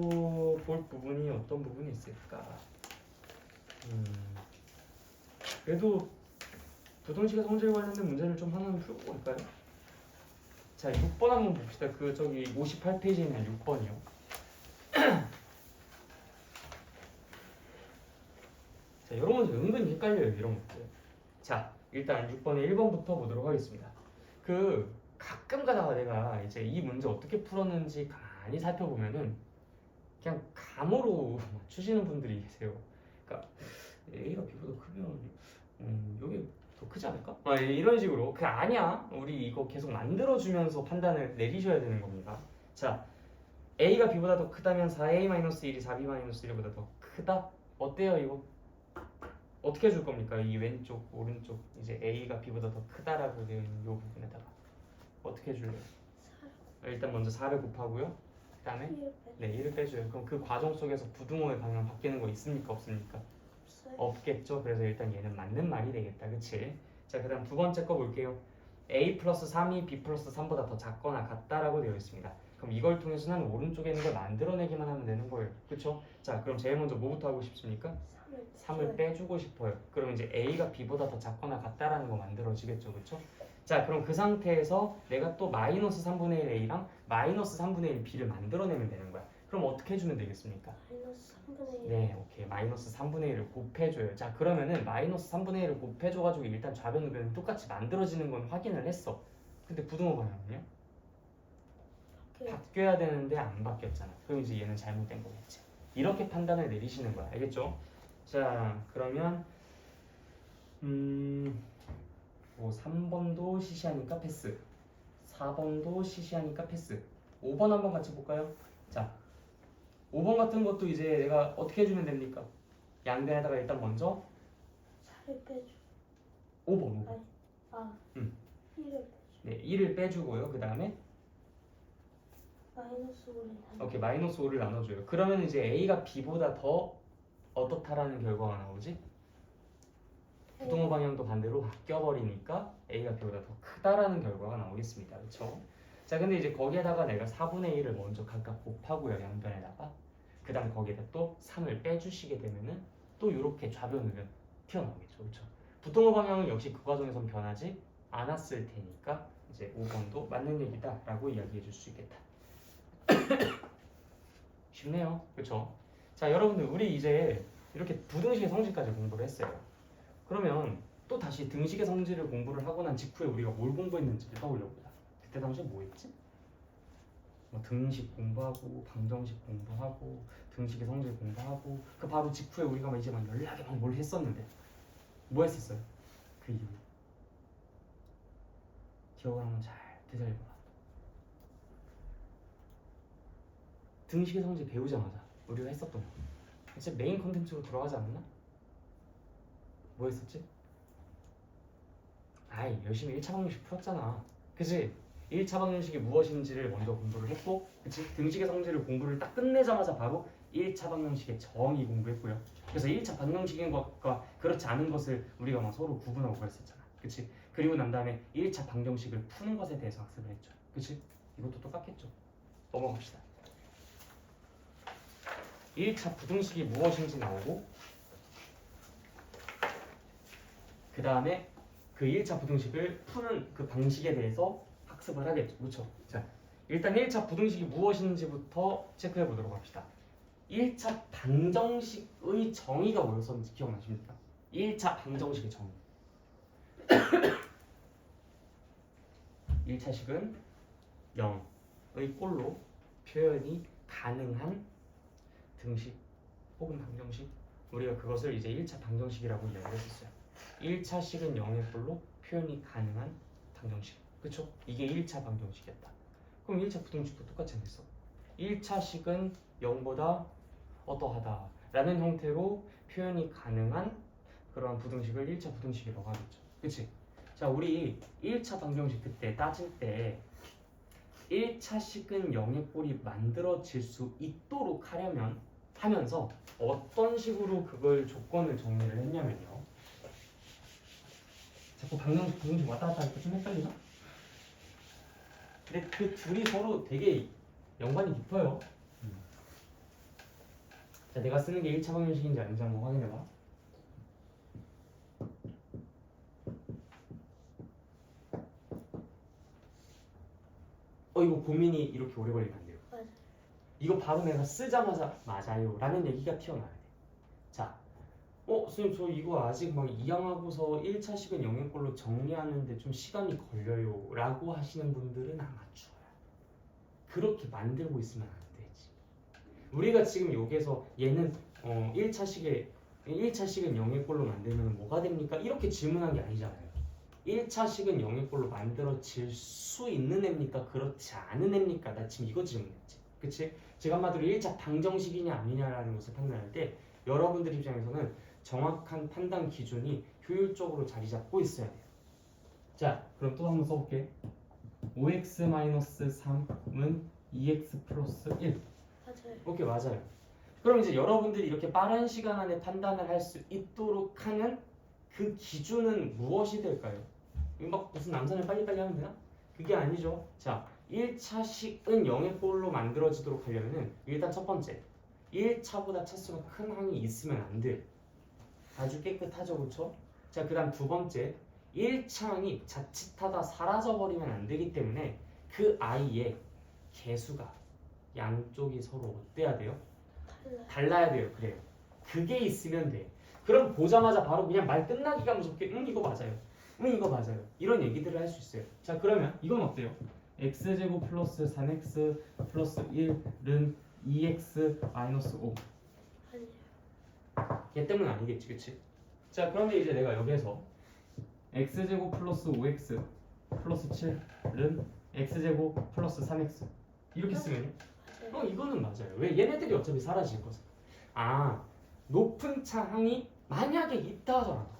볼 부분이 어떤 부분이 있을까? 그래도 부등식의 성질 관련된 문제를 좀 하나는 풀고 갈까요? 자, 6번 한번 봅시다. 그 저기 58페이지에 있는 6번이요. 자, 이런 문제 은근히 헷갈려요. 이런 것들. 자, 일단 6번의 1번부터 보도록 하겠습니다. 그 가끔 가다가 내가 이제 이 문제 어떻게 풀었는지 가만히 살펴보면은 그냥 감으로 맞추시는 분들이 계세요. 그러니까 A가 B보다 크면 여기 더 크지 않을까? 이런 식으로 그 아니야. 우리 이거 계속 만들어주면서 판단을 내리셔야 되는 겁니다. 자, A가 B보다 더 크다면 4A-1이 4B-1보다 더 크다? 어때요 이거? 어떻게 해줄 겁니까? 이 왼쪽, 오른쪽 이제 A가 B보다 더 크다라고 되어 있는 이 부분에다가 어떻게 해줄래요? 일단 먼저 4를 곱하고요. 그 다음에 네, 1을 빼줘요. 그럼 그 과정 속에서 부등호의 방향 바뀌는 거 있습니까? 없습니까? 없겠죠. 그래서 일단 얘는 맞는 말이 되겠다. 그치? 자, 그 다음 두 번째 거 볼게요. A 플러스 3이 B 플러스 3보다 더 작거나 같다라고 되어 있습니다. 그럼 이걸 통해서는 오른쪽에 있는 걸 만들어내기만 하면 되는 거예요. 그쵸? 자, 그럼 제일 먼저 뭐부터 하고 싶습니까? 3을 빼주고 싶어요. 그럼 이제 A가 B보다 더 작거나 같다라는 거 만들어지겠죠. 그쵸? 자, 그럼 그 상태에서 내가 또 마이너스 3분의 1 A랑 마이너스 3분의 1 B를 만들어내면 되는 거야. 그럼 어떻게 해주면 되겠습니까? 마이너스 3분의 1. 네, 오케이. 마이너스 3분의 1을 곱해줘요. 자, 그러면은 마이너스 3분의 1을 곱해줘가지고 일단 좌변 우변이 똑같이 만들어지는 건 확인을 했어. 근데 부등호 방향은요? 바뀌어야 되는데 안 바뀌었잖아. 그럼 이제 얘는 잘못된 거겠지. 이렇게 판단을 내리시는 거야. 알겠죠? 자, 그러면 뭐 3번도 시시하니까 패스, 4번도 시시하니까 패스. 5번 한번 같이 볼까요? 자, 5번 같은 것도 이제 내가 어떻게 해주면 됩니까? 양변에다가 일단 먼저 4를 빼줘. 5번. 아, 1을 빼줘. 네, 1을 빼주고요. 그 다음에 마이너스 5를 나눠. 오케이, 마이너스 5를 나눠줘요. 그러면 이제 A가 B보다 더 어떻다라는 결과가 나오지? 부등호 방향도 반대로 바뀌어버리니까 A가 B보다 더 크다라는 결과가 나오겠습니다. 그렇죠? 자, 근데 이제 거기에다가 내가 4분의 1을 먼저 각각 곱하고요. 양변에다가. 그 다음 거기에다 또 3을 빼주시게 되면은 또 이렇게 좌변 우변 튀어나오겠죠. 그렇죠? 부등호 방향은 역시 그 과정에선 변하지 않았을 테니까 이제 5번도 맞는 얘기다 라고 이야기해 줄 수 있겠다. 쉽네요. 그렇죠? 자, 여러분들 우리 이제 이렇게 부등식의 성질까지 공부를 했어요. 그러면 또 다시 등식의 성질을 공부를 하고 난 직후에 우리가 뭘 공부했는지를 떠올려보자. 그때 당시에 뭐 했지? 뭐 등식 공부하고 방정식 공부하고 등식의 성질 공부하고 그 바로 직후에 우리가 막 이제 막 연락에 막 뭘 했었는데 뭐 했었어요? 그 이후 기억을 한번 잘 되살려봐. 등식의 성질 배우자마자 우리가 했었던 거 이제 메인 컨텐츠로 들어가지 않았나? 뭐 했었지? 아이 열심히 1차 방정식 풀었잖아. 그치? 1차 방정식이 무엇인지를 먼저 공부를 했고 그치? 등식의 성질을 공부를 딱 끝내자마자 바로 1차 방정식의 정의 공부했고요. 그래서 1차 방정식인 것과 그렇지 않은 것을 우리가 막 서로 구분하고 그랬었잖아. 그치? 그리고 난 다음에 1차 방정식을 푸는 것에 대해서 학습을 했죠. 그치? 이것도 똑같겠죠. 넘어갑시다. 1차 부등식이 무엇인지 나오고 그 다음에 그 1차 부등식을 푸는 그 방식에 대해서 학습을 하겠죠. 그렇죠? 자, 일단 1차 부등식이 무엇인지부터 체크해 보도록 합시다. 1차 방정식의 정의가 뭐였었는지 기억나십니까? 1차 방정식의 정의. 1차식은 0의 꼴로 표현이 가능한 등식 혹은 방정식, 우리가 그것을 이제 1차 방정식이라고 이야기를 했었어요. 1차식은 0의 꼴로 표현이 가능한 방정식. 그쵸? 이게 1차 방정식이었다. 그럼 1차 부등식도 똑같이 했어. 1차식은 0보다 어떠하다 라는 형태로 표현이 가능한 그러한 부등식을 1차 부등식이라고 하겠죠. 그치? 자, 우리 1차 방정식 그때 따질 때 1차식은 0의 꼴이 만들어질 수 있도록 하면서 어떤 식으로 그걸 조건을 정리를 했냐면요. 자꾸 방정식 부등식 왔다 갔다 하니까 좀 헷갈리나? 근데 그 둘이 서로 되게 연관이 깊어요. 자, 내가 쓰는 게 1차 방정식인지 아닌지 한번 확인해봐. 이거 고민이 이렇게 오래 걸리면 안 돼요. 맞아. 이거 바로 내가 쓰자마자 맞아요 라는 얘기가 튀어나와야 돼. 자, 선생님 저 이거 아직 막 2항하고서 1차식은 0의 꼴로 정리하는데 좀 시간이 걸려요 라고 하시는 분들은 아마추어야. 그렇게 만들고 있으면 안 되지. 우리가 지금 여기에서 얘는 1차식은 0의 꼴로 만들면 뭐가 됩니까? 이렇게 질문한 게 아니잖아요. 1차식은 0의 꼴로 만들어질 수 있는 애입니까? 그렇지 않은 애입니까? 나 지금 이거 질문했지. 그치? 제가 한마디로 1차 방정식이냐 아니냐라는 것을 판단할 때 여러분들 입장에서는 정확한 판단 기준이 효율적으로 자리 잡고 있어야 돼요. 자, 그럼 또 한번 써볼게. 5x-3은 2x 플러스 1. 맞아요. 오케이, 맞아요. 그럼 이제 여러분들이 이렇게 빠른 시간 안에 판단을 할 수 있도록 하는 그 기준은 무엇이 될까요? 이거 막 무슨 남산을 빨리빨리 하면 되나? 그게 아니죠. 자, 1차식은 0의 꼴로 만들어지도록 하려면은 일단 첫 번째, 1차보다 차수가 큰 항이 있으면 안 돼. 아주 깨끗하죠, 그렇죠? 자, 그 다음 두 번째, 1차 항이 자칫하다 사라져버리면 안 되기 때문에 그 아이의 개수가 양쪽이 서로 어때야 돼요? 달라야 돼요. 그래요. 그게 있으면 돼. 그럼 보자마자 바로 그냥 말 끝나기가 무섭게 이거 맞아요. 이거 맞아요. 이런 얘기들을 할 수 있어요. 자, 그러면 이건 어때요? x제곱 플러스 3x 플러스 1은 2x 마이너스 5. 아니요. 얘 때문은 아니겠지, 그치? 자, 그런데 이제 내가 여기에서 x제곱 플러스 5x 플러스 7은 x제곱 플러스 3x 이렇게 쓰면 맞아요. 이거는 맞아요. 왜? 얘네들이 어차피 사라질 거죠. 높은 차항이 만약에 있다 하더라도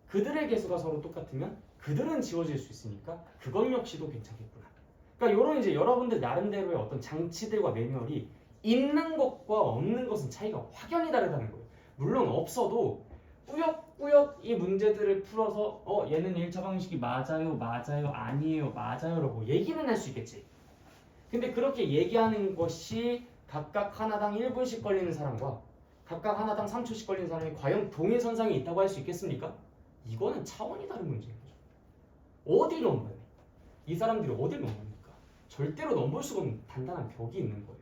그들의 개수가 서로 똑같으면 그들은 지워질 수 있으니까 그건 역시도 괜찮겠구나. 그러니까 요런 이제 여러분들 나름대로의 어떤 장치들과 매뉴얼이 있는 것과 없는 것은 차이가 확연히 다르다는 거예요. 물론 없어도 꾸역꾸역 이 문제들을 풀어서 얘는 1차 방식이 맞아요, 아니에요, 맞아요라고 얘기는 할 수 있겠지. 근데 그렇게 얘기하는 것이 각각 하나당 1분씩 걸리는 사람과 각각 하나당 3초씩 걸리는 사람이 과연 동일선상에 있다고 할 수 있겠습니까? 이거는 차원이 다른 문제인 거죠. 어딜 넘어야 돼? 이 사람들이 어딜 넘어갑니까? 절대로 넘볼 수가 없는 단단한 벽이 있는 거예요.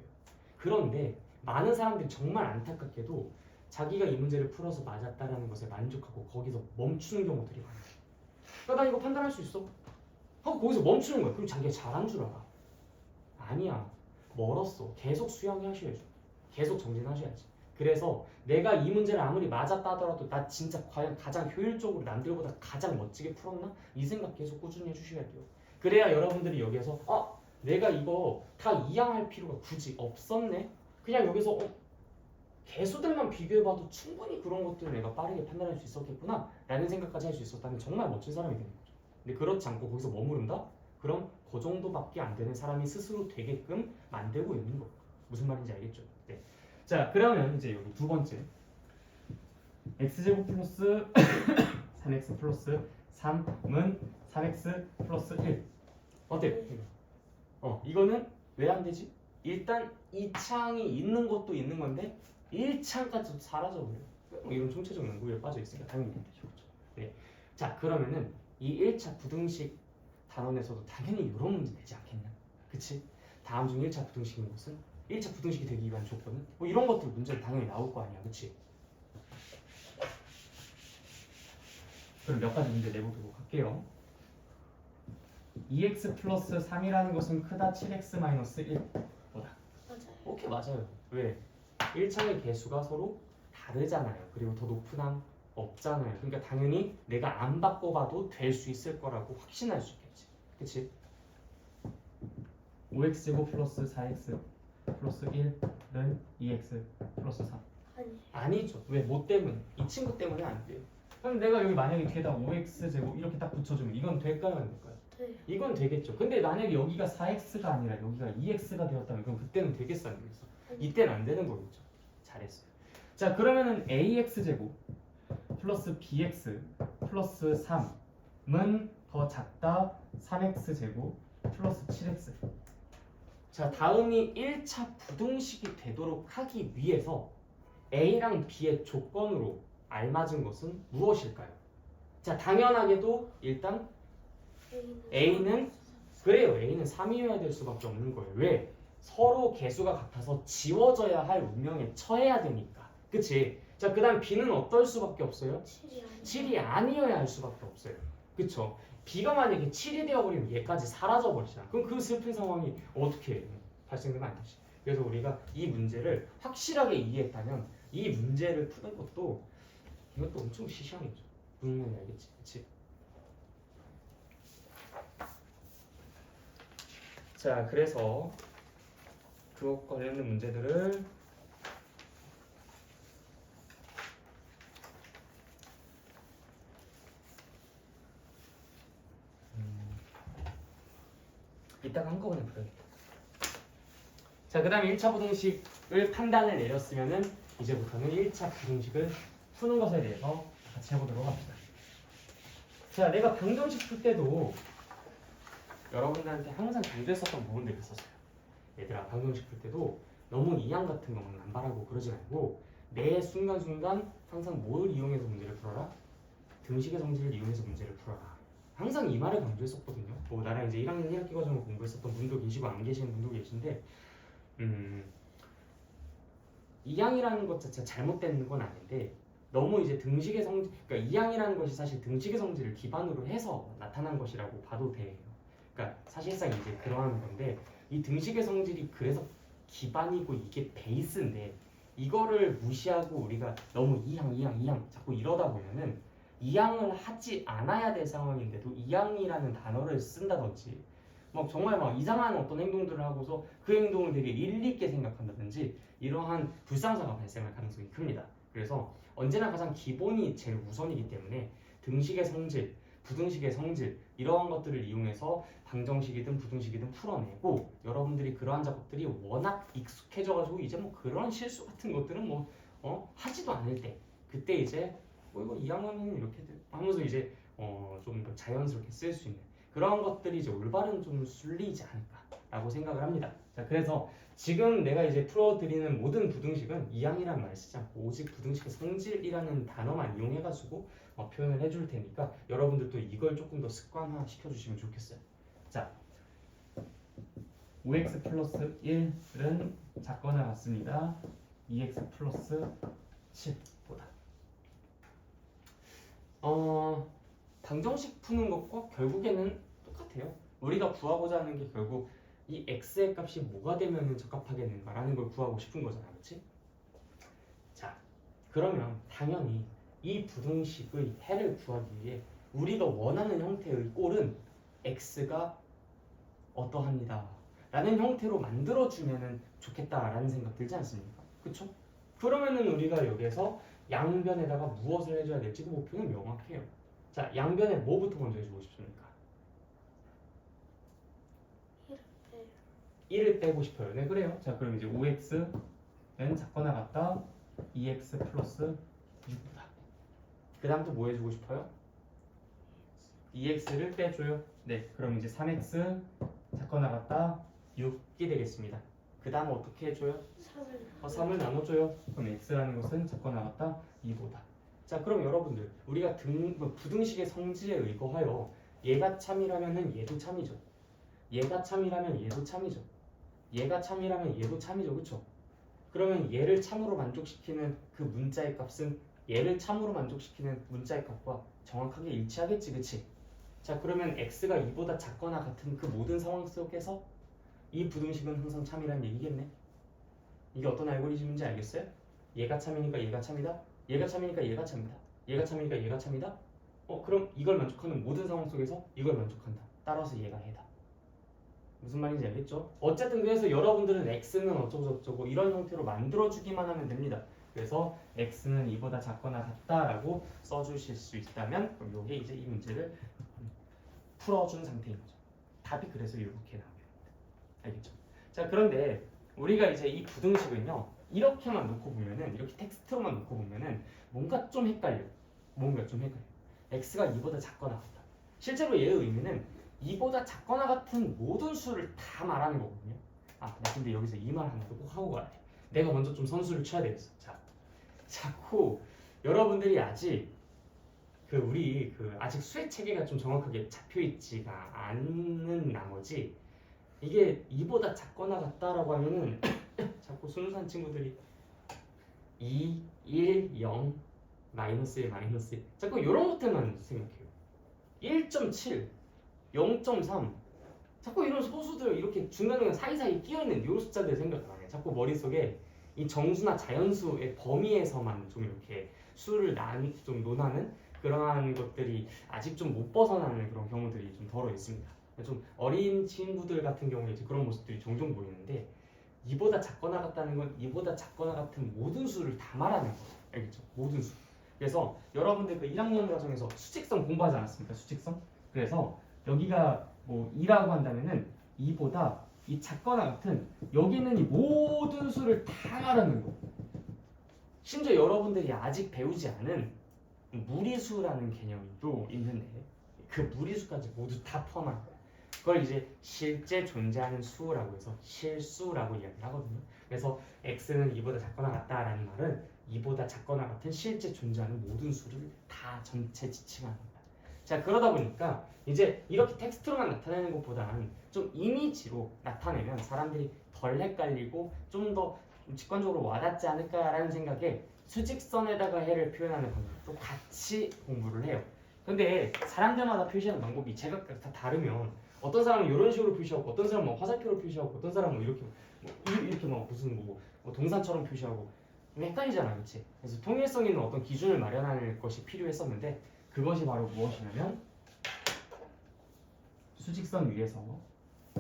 그런데 많은 사람들이 정말 안타깝게도 자기가 이 문제를 풀어서 맞았다라는 것에 만족하고 거기서 멈추는 경우들이 많아요. 그러니까 나 이거 판단할 수 있어 하고 거기서 멈추는 거야. 그럼 자기가 잘한 줄 알아. 아니야. 멀었어. 계속 수양하셔야죠. 계속 정진하셔야지. 그래서 내가 이 문제를 아무리 맞았다 하더라도 나 진짜 과연 가장 효율적으로 남들보다 가장 멋지게 풀었나? 이 생각 계속 꾸준히 해주셔야 돼요. 그래야 여러분들이 여기에서 내가 이거 다 이양할 필요가 굳이 없었네? 그냥 여기서 개수들만 비교해봐도 충분히 그런 것들을 내가 빠르게 판단할 수 있었겠구나 라는 생각까지 할 수 있었다면 정말 멋진 사람이 되는 거죠. 근데 그렇지 않고 거기서 머무른다? 그럼 그 정도밖에 안 되는 사람이 스스로 되게끔 만들고 있는 거예요. 무슨 말인지 알겠죠? 네. 자, 그러면 이제 여기 두 번째 x제곱 플러스 3x 플러스 3은 3x 플러스 1 어때요? 이거는 왜 안 되지? 일단 이 창이 있는 것도 있는 건데 1창까지 사라져버려요. 이런 총체적 연구에 빠져 있으니까 당연히 안 되죠. 그렇죠? 네. 자, 그러면은 이 1차 부등식 단원에서도 당연히 이런 문제 되지 않겠냐? 그치? 다음 중 1차 부등식인 것은 1차 부등식이 되기 위한 조건은 뭐 이런 것들 문제는 당연히 나올 거 아니야. 그치? 그럼 몇 가지 문제 내보도록 할게요. 2x 플러스 3이라는 것은 크다 7x 마이너스 1보다. 맞아요. 오케이, 맞아요. 왜? 1창의 개수가 서로 다르잖아요. 그리고 더 높은 항 없잖아요. 그러니까 당연히 내가 안 바꿔봐도 될 수 있을 거라고 확신할 수 있겠지. 그치? 5x제곱 플러스 4x 플러스 1은 2x 플러스 3 아니. 아니죠. 왜? 뭐 때문에? 이 친구 때문에 안 돼요. 그럼 내가 여기 만약에 뒤에다 5x제곱 이렇게 딱 붙여주면 이건 될까요? 안 될까요? 네. 이건 되겠죠. 근데 만약에 여기가 4x가 아니라 여기가 2x가 되었다면 그럼 그때는 되겠어 안 되겠어? 이때는 안 되는 거겠죠. 잘했어요. 자, 그러면은 ax제곱 플러스 bx 플러스 3은 더 작다 3x제곱 플러스 7x. 자, 다음이 1차 부등식이 되도록 하기 위해서 a랑 b의 조건으로 알맞은 것은 무엇일까요? 자, 당연하게도 일단 A는 그래요. A는 3이어야 될 수밖에 없는 거예요. 왜? 서로 개수가 같아서 지워져야 할 운명에 처해야 되니까. 그치? 자, 그 다음 B는 어떨 수밖에 없어요? 7이 아니어야 할 수밖에 없어요. 그쵸? B가 만약에 7이 되어버리면 얘까지 사라져버리잖아. 그럼 그 슬픈 상황이 어떻게 발생되면 안 되지. 그래서 우리가 이 문제를 확실하게 이해했다면 이 문제를 푸는 것도 이것도 엄청 시시한 거죠. 무슨 말인지 알겠지? 그치? 자, 그래서 그것 관련된 문제들을 이따가 한꺼번에 풀어야겠다. 자, 그 다음에 1차 부등식을 판단을 내렸으면은 이제부터는 1차 부등식을 푸는 것에 대해서 같이 해보도록 합시다. 자, 내가 방정식 풀 때도 여러분들한테 항상 강조했었던 부분들이 있었어요. 얘들아, 방정식 풀 때도 너무 이항 같은 것만 남발하고 그러지 말고 매 순간순간 항상 뭘 이용해서 문제를 풀어라? 등식의 성질을 이용해서 문제를 풀어라. 항상 이 말을 강조했었거든요. 뭐 나랑 이제 1학년 1학기 과정을 공부했었던 분도 계시고 안 계시는 분도 계신데 이항이라는 것 자체가 잘못된 건 아닌데 너무 이제 등식의 성질, 그러니까 이항이라는 것이 사실 등식의 성질을 기반으로 해서 나타난 것이라고 봐도 돼요. 그러니까 사실상 이제 그러한 건데 이 등식의 성질이 그래서 기반이고 이게 베이스인데 이거를 무시하고 우리가 너무 이항 자꾸 이러다 보면은 이항을 하지 않아야 될 상황인데도 이항이라는 단어를 쓴다든지 막 정말 막 이상한 어떤 행동들을 하고서 그 행동을 되게 일리 있게 생각한다든지 이러한 불상사가 발생할 가능성이 큽니다. 그래서 언제나 가장 기본이 제일 우선이기 때문에 등식의 성질, 부등식의 성질 이러한 것들을 이용해서 방정식이든 부등식이든 풀어내고 여러분들이 그러한 작업들이 워낙 익숙해져가지고 이제 뭐 그런 실수 같은 것들은 뭐 하지도 않을 때 그때 이제 뭐 이거 이항하면 이렇게 하면서 이제 좀 더 자연스럽게 쓸 수 있는 그런 것들이 이제 올바른 좀 순리이지 않을까라고 생각을 합니다. 자, 그래서 지금 내가 이제 풀어드리는 모든 부등식은 이항이라는 말을 쓰지 않고 오직 부등식의 성질이라는 단어만 이용해가지고 표현을 해줄 테니까 여러분들도 이걸 조금 더 습관화 시켜주시면 좋겠어요. 자, 5x 플러스 1은 작거나 같습니다. 2x 플러스 7보다. 방정식 푸는 것과 결국에는 똑같아요. 우리가 구하고자 하는 게 결국 이 x의 값이 뭐가 되면 적합하겠는가라는 걸 구하고 싶은 거잖아, 그렇지? 자, 그러면 당연히 이 부등식의 해를 구하기 위해 우리가 원하는 형태의 꼴은 x가 어떠합니다 라는 형태로 만들어주면 좋겠다라는 생각 들지 않습니까? 그쵸? 그러면은 우리가 여기에서 양변에다가 무엇을 해줘야 될지 그 목표는 명확해요. 자, 양변에 뭐부터 먼저 해주고 싶습니까? 1을 빼고 싶어요. 네, 그래요. 자, 그럼 이제 5x는 작거나 같다 2x 플러스 6보다. 그 다음 또 뭐 해주고 싶어요? 2x를 빼줘요. 네, 그럼 이제 3x 작거나 같다 6이 되겠습니다. 그 다음 어떻게 해줘요? 3을 나눠줘요. 그럼 x라는 것은 작거나 같다 2보다. 자, 그럼 여러분들 우리가 부등식의 성질에 의거하여 얘가 참이라면은 얘도 참이죠. 얘가 참이라면 얘도 참이죠. 얘가 참이라면 얘도 참이죠. 그쵸? 그러면 얘를 참으로 만족시키는 그 문자의 값은 얘를 참으로 만족시키는 문자의 값과 정확하게 일치하겠지. 그치? 자, 그러면 x가 2보다 작거나 같은 그 모든 상황 속에서 이 부등식은 항상 참이라는 얘기겠네. 이게 어떤 알고리즘인지 알겠어요? 얘가 참이니까 얘가 참이다. 얘가 참이니까 얘가 참이다. 얘가 참이니까 얘가 참이다. 그럼 이걸 만족하는 모든 상황 속에서 이걸 만족한다. 따라서 얘가 해다. 무슨 말인지 알겠죠? 어쨌든 그래서 여러분들은 x는 어쩌고저쩌고 이런 형태로 만들어주기만 하면 됩니다. 그래서 x는 2보다 작거나 같다라고 써주실 수 있다면 그럼 이게 이제 이 문제를 풀어준 상태인 거죠. 답이 그래서 이렇게 나옵니다. 알겠죠? 자, 그런데 우리가 이제 이 부등식은요 이렇게만 놓고 보면은 이렇게 텍스트로만 놓고 보면은 뭔가 좀 헷갈려. x가 2보다 작거나 같다. 실제로 얘의 의미는 2보다 작거나 같은 모든 수를 다 말하는 거거든요. 나 근데 여기서 이 말 하나 꼭 하고 가야 돼. 내가 먼저 좀 선수를 쳐야 되겠어. 자, 자꾸 여러분들이 아직 우리 아직 수의 체계가 좀 정확하게 잡혀 있지가 않는 나머지 이게 2보다 작거나 같다라고 하면은 자꾸 순수한 친구들이 2, 1, 0, 마이너스 1, 마이너스 1 자꾸 이런 것들만 생각해요. 1.7, 0.3 자꾸 이런 소수들 이렇게 중간중간 사이사이 끼어있는 이 숫자들 생각 안 해요. 자꾸 머릿속에 이 정수나 자연수의 범위에서만 좀 이렇게 수를 좀 논하는 그러한 것들이 아직 좀 못 벗어나는 그런 경우들이 좀 덜어 있습니다. 좀 어린 친구들 같은 경우에 이제 그런 모습들이 종종 보이는데 2보다 작거나 같다는 건 2보다 작거나 같은 모든 수를 다 말하는 거예요. 알겠죠? 모든 수. 그래서 여러분들 그 1학년 과정에서 수직성 공부하지 않았습니까? 수직성? 그래서 여기가 뭐 2라고 한다면은 2보다 이 작거나 같은 여기는 이 모든 수를 다 말하는 거. 심지어 여러분들이 아직 배우지 않은 무리수라는 개념도 있는데 그 무리수까지 모두 다 포함한 거예요. 그걸 이제 실제 존재하는 수라고 해서 실수라고 이야기를 하거든요. 그래서 x는 2보다 작거나 같다라는 말은 2보다 작거나 같은 실제 존재하는 모든 수를 다 전체 지칭하는 거예요. 자, 그러다 보니까 이제 이렇게 텍스트로만 나타내는 것보다는 좀 이미지로 나타내면 사람들이 덜 헷갈리고 좀 더 직관적으로 와닿지 않을까라는 생각에 수직선에다가 해를 표현하는 방법도 같이 공부를 해요. 근데 사람들마다 표시하는 방법이 제각각 다 다르면 어떤 사람은 이런 식으로 표시하고 어떤 사람은 뭐 화살표로 표시하고 어떤 사람은 뭐 이렇게 막 무슨 뭐 동산처럼 표시하고 헷갈리잖아, 그렇지? 그래서 통일성 있는 어떤 기준을 마련할 것이 필요했었는데 그것이 바로 무엇이냐면 수직선 위에서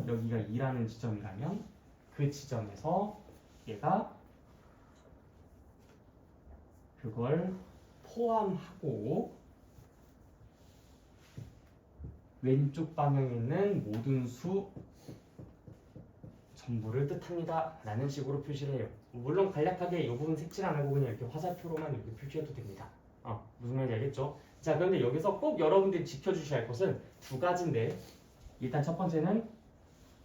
여기가 2라는 지점이라면 그 지점에서 얘가 그걸 포함하고 왼쪽 방향에 있는 모든 수 전부를 뜻합니다 라는 식으로 표시를 해요. 물론 간략하게 이 부분 색칠 안 하고 그냥 이렇게 화살표로만 이렇게 표시해도 됩니다. 무슨 말인지 알겠죠? 자, 그런데 여기서 꼭 여러분들이 지켜주셔야 할 것은 두 가지인데 일단 첫 번째는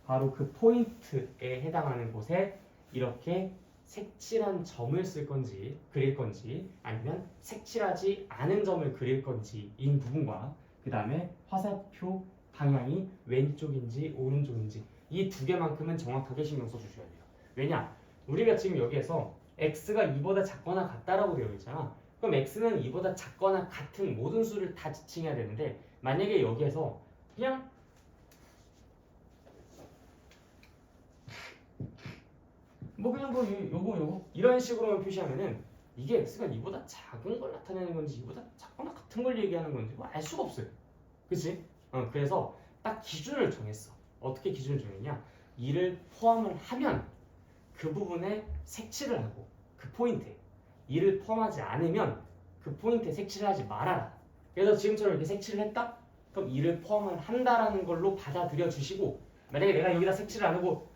바로 그 포인트에 해당하는 곳에 이렇게 색칠한 점을 쓸 건지 그릴 건지 아니면 색칠하지 않은 점을 그릴 건지인 부분과 그 다음에 화살표 방향이 왼쪽인지 오른쪽인지 이 두 개만큼은 정확하게 신경 써주셔야 돼요. 왜냐? 우리가 지금 여기에서 x가 2보다 작거나 같다라고 되어 있잖아. 그럼 x는 2보다 작거나 같은 모든 수를 다 지칭해야 되는데 만약에 여기에서 그냥 요거 이런 식으로만 표시하면은 이게 x가 2보다 작은 걸 나타내는 건지 2보다 작거나 같은 걸 얘기하는 건지 뭐 알 수가 없어요. 그치? 그래서 딱 기준을 정했어. 어떻게 기준을 정했냐? 2를 포함을 하면 그 부분에 색칠을 하고 그 포인트에 2를 포함하지 않으면 그 포인트에 색칠을 하지 말아라. 그래서 지금처럼 이렇게 색칠을 했다? 그럼 2를 포함을 한다라는 걸로 받아들여 주시고 만약에 내가 여기다 색칠을 안 하고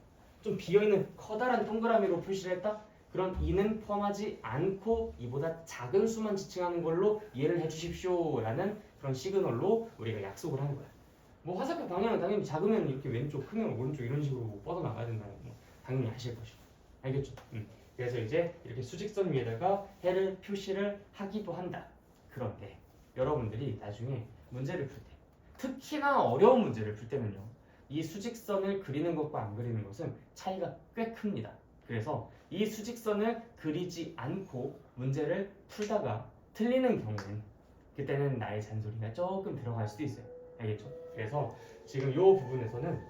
좀 비어있는 커다란 동그라미로 표시를 했다? 그럼 2는 포함하지 않고 2보다 작은 수만 지칭하는 걸로 이해를 해주십시오 라는 그런 시그널로 우리가 약속을 하는 거야. 뭐 화살표 방향은 당연히 작으면 이렇게 왼쪽, 크면 오른쪽 이런 식으로 뻗어나가야 된다는 거 당연히 아실 것이고 알겠죠? 그래서 이제 이렇게 수직선 위에다가 해를 표시를 하기도 한다. 그런데 여러분들이 나중에 문제를 풀 때 특히나 어려운 문제를 풀 때는요 이 수직선을 그리는 것과 안 그리는 것은 차이가 꽤 큽니다. 그래서 이 수직선을 그리지 않고 문제를 풀다가 틀리는 경우는 그때는 나의 잔소리가 조금 들어갈 수도 있어요. 알겠죠? 그래서 지금 이 부분에서는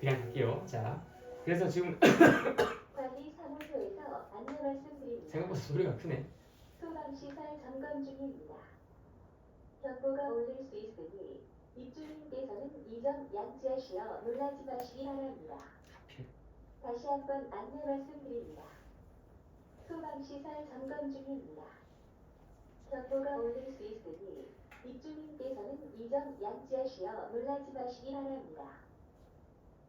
그냥 갈게요. 자, 그래서 지금 관리사무소에서 안내 말씀드립니다. 생각보다 소리가 크네. 소방시설 점검 중입니다. 경보가 울릴 수 있으니 입주민께서는 이 점 양지하시어 놀라지 마시기 바랍니다. 하필. 다시 한번 안내 말씀드립니다. 소방시설 점검 중입니다. 경보가 울릴 수 있으니 입주민께서는 이 점 양지하시어 놀라지 마시기 바랍니다.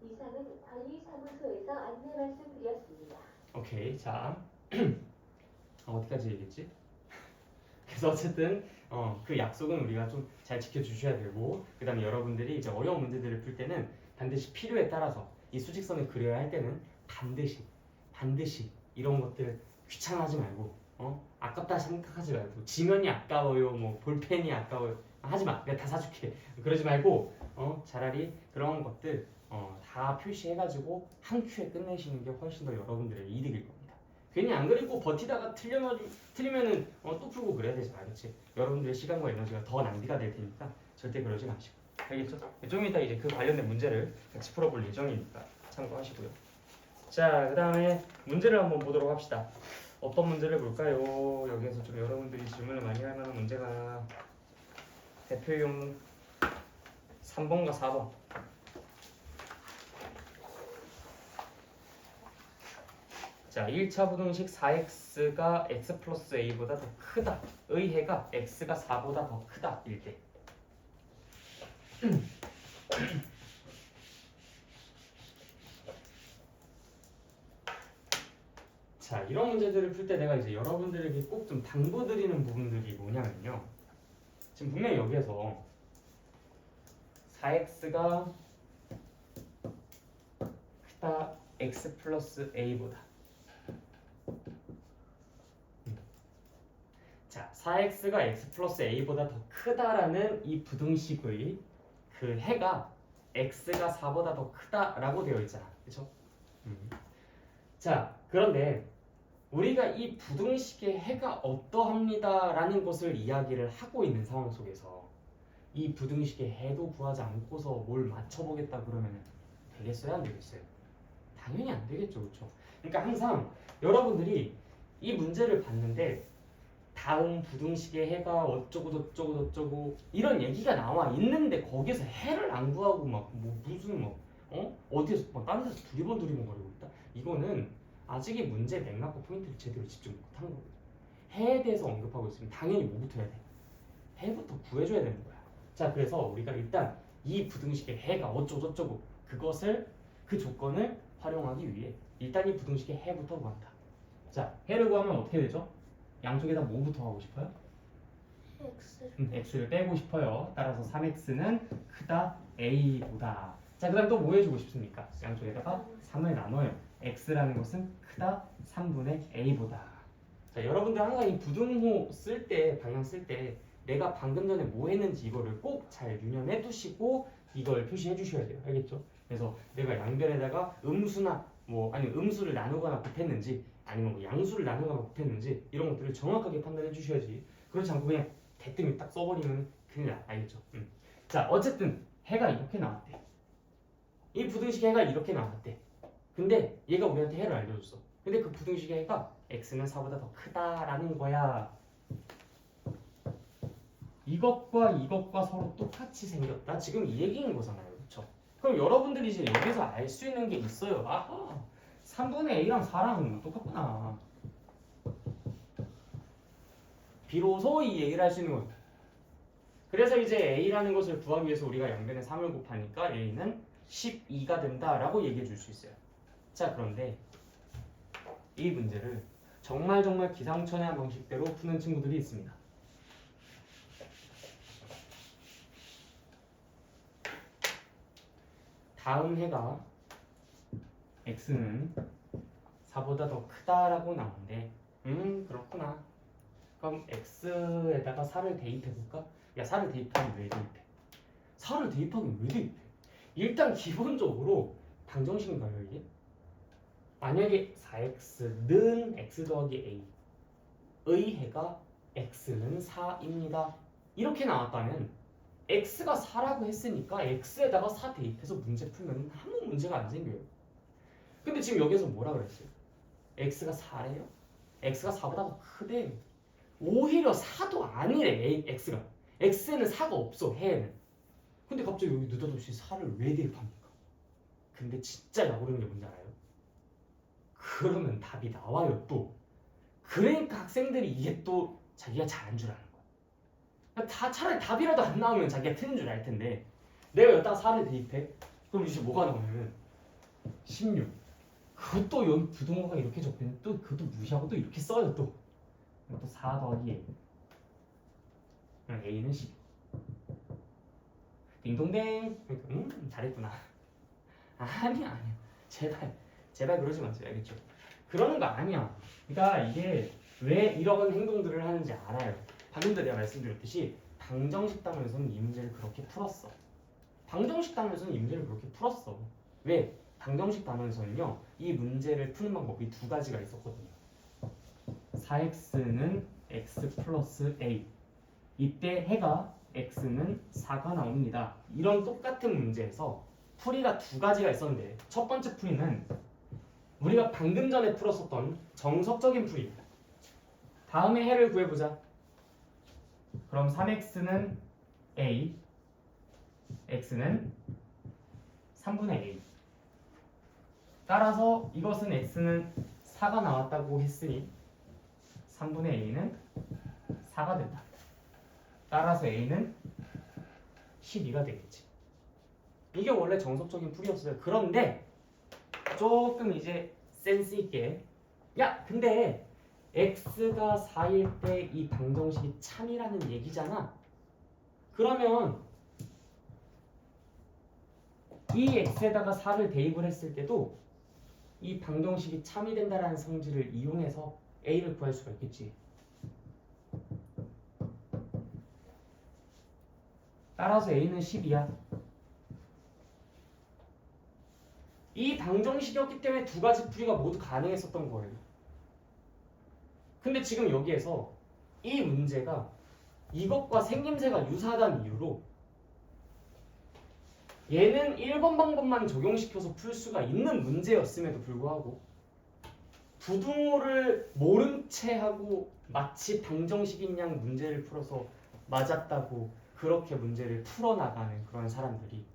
이상은 관리사무소에서 안내 말씀드렸습니다. 오케이. 자, 어디까지 얘기했지? 그래서 어쨌든 그 약속은 우리가 좀 잘 지켜주셔야 되고 그 다음에 여러분들이 이제 어려운 문제들을 풀 때는 반드시 필요에 따라서 이 수직선을 그려야 할 때는 반드시 이런 것들 귀찮아하지 말고 아깝다 생각하지 말고 지면이 아까워요 뭐 볼펜이 아까워요 하지마 내가 다 사줄게 그러지 말고 차라리 그런 것들 다 표시해가지고 한 큐에 끝내시는 게 훨씬 더 여러분들의 이득일 겁니다. 괜히 안 그리고 버티다가 틀리면은 또 풀고 그래야 되지 말겠지. 여러분들의 시간과 에너지가 더 낭비가 될 테니까 절대 그러지 마시고. 알겠죠? 좀 이따 이제 그 관련된 문제를 같이 풀어볼 예정이니까 참고하시고요. 자, 그 다음에 문제를 한번 보도록 합시다. 어떤 문제를 볼까요? 여기에서 좀 여러분들이 질문을 많이 할 만한 문제가 대표용 3번과 4번. 자, 1차 부등식 4x가 x 플러스 a보다 더 크다. 의 해가 x가 4보다 더 크다. 일 때. 자, 이런 문제들을 풀 때 내가 이제 여러분들에게 꼭 좀 당부드리는 부분들이 뭐냐면요. 지금 분명히 여기에서 4x가 크다 x 플러스 a보다 자, 4x가 x 플러스 a보다 더 크다라는 이 부등식의 그 해가 x가 4보다 더 크다라고 되어 있잖아. 그쵸? 자, 그런데 우리가 이 부등식의 해가 어떠합니다라는 것을 이야기를 하고 있는 상황 속에서 이 부등식의 해도 구하지 않고서 뭘 맞춰보겠다 그러면 되겠어요? 안 되겠어요? 당연히 안 되겠죠. 그렇죠? 그러니까 항상 여러분들이 이 문제를 봤는데 다음 부등식의 해가 어쩌고 저쩌고 저쩌고 이런 얘기가 나와 있는데 거기서 해를 안 구하고 막 뭐 무슨 뭐 어디에서 막 다른 데서 두리번 거리고 있다. 이거는 아직 이 문제 맥락과 포인트를 제대로 집중 못한 거거든. 해에 대해서 언급하고 있으면 당연히 뭐부터 해야 돼? 해부터 구해줘야 되는 거야. 자, 그래서 우리가 일단 이 부등식의 해가 어쩌고 저쩌고 그것을 그 조건을 활용하기 위해 일단 이 부등식의 해부터 구한다. 자, 해를 구하면 어떻게 되죠? 양쪽에다 뭐부터 하고 싶어요? x를 빼고 싶어요. 따라서 3x는 크다 a보다. 자, 그 다음 또 뭐 해주고 싶습니까? 양쪽에다가 3을 나눠요. x라는 것은 크다 3분의 a보다. 자, 여러분들 항상 이 부등호 쓸 때, 방향 쓸 때 내가 방금 전에 뭐 했는지 이거를 꼭 잘 유념해 두시고 이걸 표시해 주셔야 돼요. 알겠죠? 그래서 내가 양변에다가 음수나 뭐 아니 음수를 나누거나 곱했는지 아니면 뭐 양수를 나누거나 곱했는지 이런 것들을 정확하게 판단해 주셔야지. 그렇지 않고 그냥 대뜸이 딱 써버리면 큰일 나. 알겠죠? 자 어쨌든 해가 이렇게 나왔대. 이 부등식의 해가 이렇게 나왔대. 근데 얘가 우리한테 해를 알려줬어. 근데 그 부등식의 해가 x는 4보다 더 크다라는 거야. 이것과 서로 똑같이 생겼다. 지금 이 얘기인 거잖아요. 그렇죠? 그럼 여러분들이 이제 여기서 알 수 있는 게 있어요. 아하, 3분의 a랑 4랑 똑같구나. 비로소 이 얘기를 할 수 있는 거예요. 그래서 이제 a라는 것을 구하기 위해서 우리가 양변에 3을 곱하니까 a는 12가 된다라고 얘기해 줄 수 있어요. 자 그런데 이 문제를 정말 기상천외한 방식대로 푸는 친구들이 있습니다. 다음 해가 x는 4보다 더 크다라고 나오는데 그렇구나. 그럼 x에다가 4를 대입해볼까? 야 4를 대입하면 왜 대입해? 4를 대입하면 왜 대입해? 일단 기본적으로 방정식인가요 이게? 만약에 4x는 x 더하기 a의 해가 x는 4입니다. 이렇게 나왔다면 x가 4라고 했으니까 x에다가 4 대입해서 문제 풀면 아무 문제가 안 생겨요. 근데 지금 여기서 뭐라 그랬어요? x가 4래요? x가 4보다 더 크대. 오히려 4도 아니래. x가 x에는 4가 없어. 해에는. 근데 갑자기 여기 느닷없이 4를 왜 대입합니까? 근데 진짜 야구르는 게 뭔지 알아요? 그러면 답이 나와요 또. 그러니까 학생들이 이게 또 자기가 잘한 줄 아는 거야. 다 차라리 답이라도 안 나오면 자기가 틀린 줄 알 텐데 내가 여기다가 4를 대입해? 그럼 이제 뭐가 나오냐면 16. 그것도 여기 부동호가 이렇게 적혀있는데 또 그것도 무시하고 또 이렇게 써요 또. 또 4 더하기 a. 그럼 a는 10. 딩동댕. 잘했구나. 아니야. 제발 그러지 마세요. 알겠죠? 그러는 거 아니야. 그러니까 이게 왜 이런 행동들을 하는지 알아요. 방금도 내가 말씀드렸듯이 방정식 단원에서는 이 문제를 그렇게 풀었어. 방정식 단원에서는 이 문제를 그렇게 풀었어. 왜? 방정식 단원에서는요. 이 문제를 푸는 방법이 두 가지가 있었거든요. 4x는 x 플러스 a. 이때 해가 x는 4가 나옵니다. 이런 똑같은 문제에서 풀이가 두 가지가 있었는데 첫 번째 풀이는 우리가 방금 전에 풀었었던 정석적인 풀이입니다. 다음에 해를 구해보자. 그럼 3x는 a, x는 3분의 a. 따라서 이것은 x는 4가 나왔다고 했으니 3분의 a는 4가 된다. 따라서 a는 12가 되겠지. 이게 원래 정석적인 풀이였어요. 그런데 조금 이제 센스 있게 야 근데 x가 4일 때 이 방정식이 참이라는 얘기잖아. 그러면 이 x에다가 4를 대입을 했을 때도 이 방정식이 참이 된다라는 성질을 이용해서 a를 구할 수가 있겠지. 따라서 a는 10이야. 이 방정식이었기 때문에 두 가지 풀이가 모두 가능했었던 거예요. 근데 지금 여기에서 이 문제가 이것과 생김새가 유사하다는 이유로 얘는 1번 방법만 적용시켜서 풀 수가 있는 문제였음에도 불구하고 부등호를 모른 채 하고 마치 방정식인 양 문제를 풀어서 맞았다고 그렇게 문제를 풀어나가는 그런 사람들이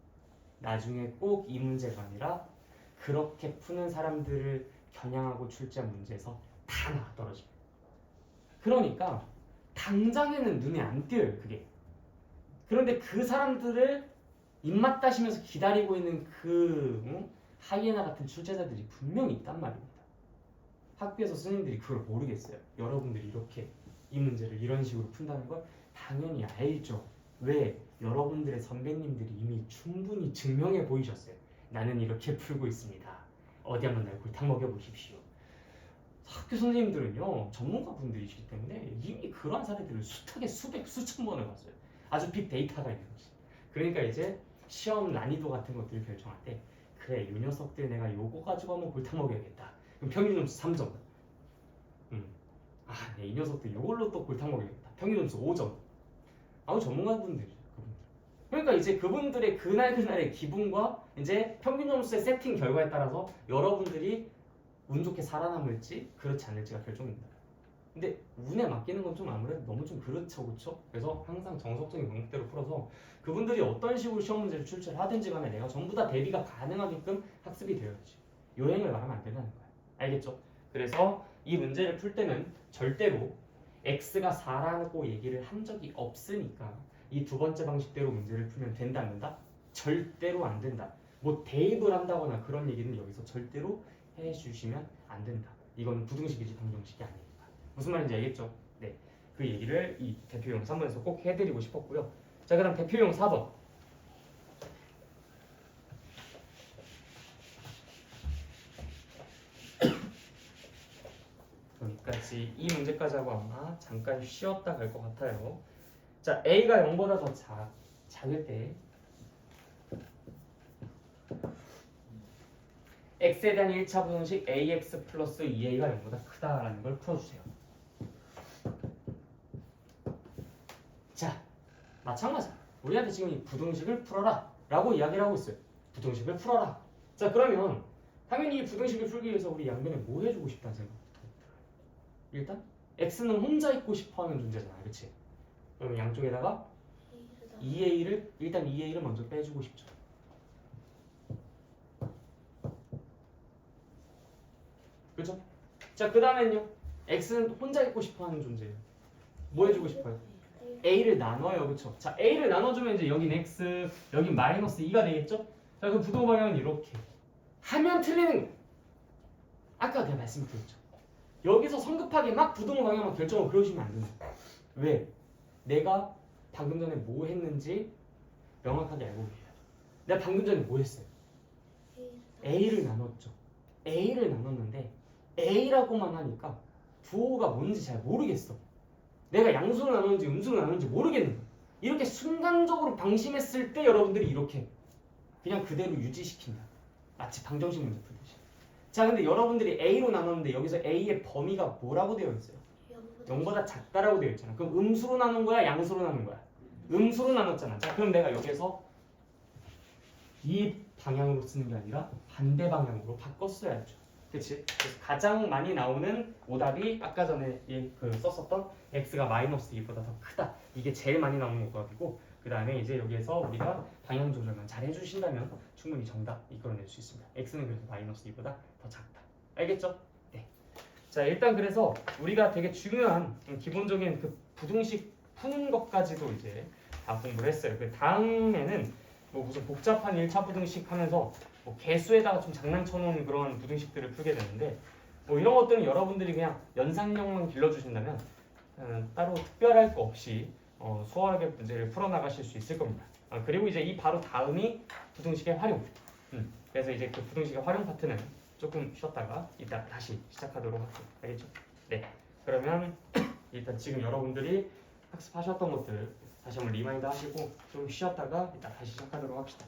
나중에 꼭 이 문제가 아니라 그렇게 푸는 사람들을 겨냥하고 출제한 문제에서 다 나와떨어집니다. 그러니까 당장에는 눈에 안 띄어요 그게. 그런데 그 사람들을 입맛 다시면서 기다리고 있는 그 하이에나 같은 출제자들이 분명히 있단 말입니다. 학교에서 선생님들이 그걸 모르겠어요. 여러분들이 이렇게 이 문제를 이런 식으로 푼다는 걸 당연히 알죠. 왜? 여러분들의 선배님들이 이미 충분히 증명해 보이셨어요. 나는 이렇게 풀고 있습니다. 어디 한번 날 골탕 먹여보십시오. 학교 선생님들은요 전문가분들이시기 때문에 이미 그러한 사례들을 숱하게 수백 수천 번을 봤어요. 아주 빅데이터가 있는 거지. 그러니까 이제 시험 난이도 같은 것들을 결정할 때 그래 이 녀석들 내가 요거 가지고 한번 골탕 먹여야겠다. 그럼 평균 점수 3점. 이 녀석들 요걸로 또 골탕 먹여야겠다. 평균 점수 5점. 아우 전문가분들이죠. 그분들. 그러니까 이제 그분들의 그날의 기분과 이제 평균 점수의 세팅 결과에 따라서 여러분들이 운 좋게 살아남을지 그렇지 않을지가 결정됩니다. 근데 운에 맡기는 건 좀 아무래도 너무 좀 그렇죠, 그렇죠? 그래서 항상 정석적인 방법대로 풀어서 그분들이 어떤 식으로 시험 문제를 출제하든지 간에 내가 전부 다 대비가 가능하게끔 학습이 되어야지. 요행을 말하면 안 된다는 거야. 알겠죠? 그래서 이 문제를 풀 때는 절대로 x가 4라고 얘기를 한 적이 없으니까 이 두 번째 방식대로 문제를 풀면 된다 안 된다? 절대로 안 된다. 뭐 대입을 한다거나 그런 얘기는 여기서 절대로 해주시면 안 된다. 이거는 부등식이지 방정식이 아니니까. 무슨 말인지 알겠죠? 네, 그 얘기를 이 대표용 3번에서 꼭 해드리고 싶었고요. 자, 그다음 대표용 4번. 여기까지 이 문제까지 하고 아마 잠깐 쉬었다 갈 것 같아요. 자, a가 0보다 더 작을 때 x에 대한 1차 부등식 ax 플러스 2a가 0보다 크다라는 걸 풀어주세요. 자, 마찬가지야. 우리한테 지금 이 부등식을 풀어라 라고 이야기를 하고 있어요. 부등식을 풀어라. 자, 그러면 당연히 이 부등식을 풀기 위해서 우리 양변에 뭐 해주고 싶다는 생각부터 일단 x는 혼자 있고 싶어하는 존재잖아, 그렇지? 그러면 양쪽에다가 2a를 일단 2a를 먼저 빼주고 싶죠. 그렇죠? 자, 그 다음엔요. x는 혼자 있고 싶어하는 존재예요. 뭐 해주고 싶어요? a를 나눠요, 그렇죠? 자, a를 나눠주면 이제 여긴 x, 여긴 마이너스 2가 되겠죠? 자, 그럼 부등호 방향은 이렇게 하면 틀리는. 아까 내가 말씀드렸죠. 여기서 성급하게 막 부등호 방향만 결정을 그러시면 안 된다. 왜? 내가 방금 전에 뭐 했는지 명확하게 알고 계셔야 돼. 내가 방금 전에 뭐 했어요? a를 나눴죠. a를 나눴는데 a라고만 하니까 부호가 뭔지 잘 모르겠어. 내가 양수로 나누는지 음수로 나누는지 모르겠는 거야. 이렇게 순간적으로 방심했을 때 여러분들이 이렇게 그냥 그대로 유지시킨다. 마치 방정식 문제 풀듯이. 자, 근데 여러분들이 a로 나눴는데 여기서 a의 범위가 뭐라고 되어 있어요? 0보다 작다라고 되어 있잖아. 그럼 음수로 나눈 거야? 양수로 나눈 거야? 음수로 나눴잖아. 자, 그럼 내가 여기서 이 방향으로 쓰는 게 아니라 반대 방향으로 바꿨어야죠. 그치? 그래서 가장 많이 나오는 오답이 아까 전에 썼었던 x가 마이너스 2보다 더 크다. 이게 제일 많이 나오는 오답이고, 그 다음에 이제 여기에서 우리가 방향 조절만 잘 해주신다면 충분히 정답 이끌어낼 수 있습니다. x는 그래서 마이너스 2보다 더 작다. 알겠죠? 네. 자, 일단 그래서 우리가 되게 중요한 기본적인 그 부등식 푸는 것까지도 이제 다 공부를 했어요. 그 다음에는 뭐 무슨 복잡한 1차 부등식 하면서 뭐 개수에다가 좀 장난쳐놓은 그런 부등식들을 풀게 되는데, 뭐 이런 것들은 여러분들이 그냥 연상력만 길러주신다면 따로 특별할 거 없이 수월하게 문제를 풀어나가실 수 있을 겁니다. 그리고 이제 이 바로 다음이 부등식의 활용. 그래서 이제 그 부등식의 활용 파트는 조금 쉬었다가 이따 다시 시작하도록 할게요. 알겠죠? 네. 그러면 일단 지금 여러분들이 학습하셨던 것들 다시 한번 리마인드 하시고 좀 쉬었다가 이따 다시 시작하도록 합시다.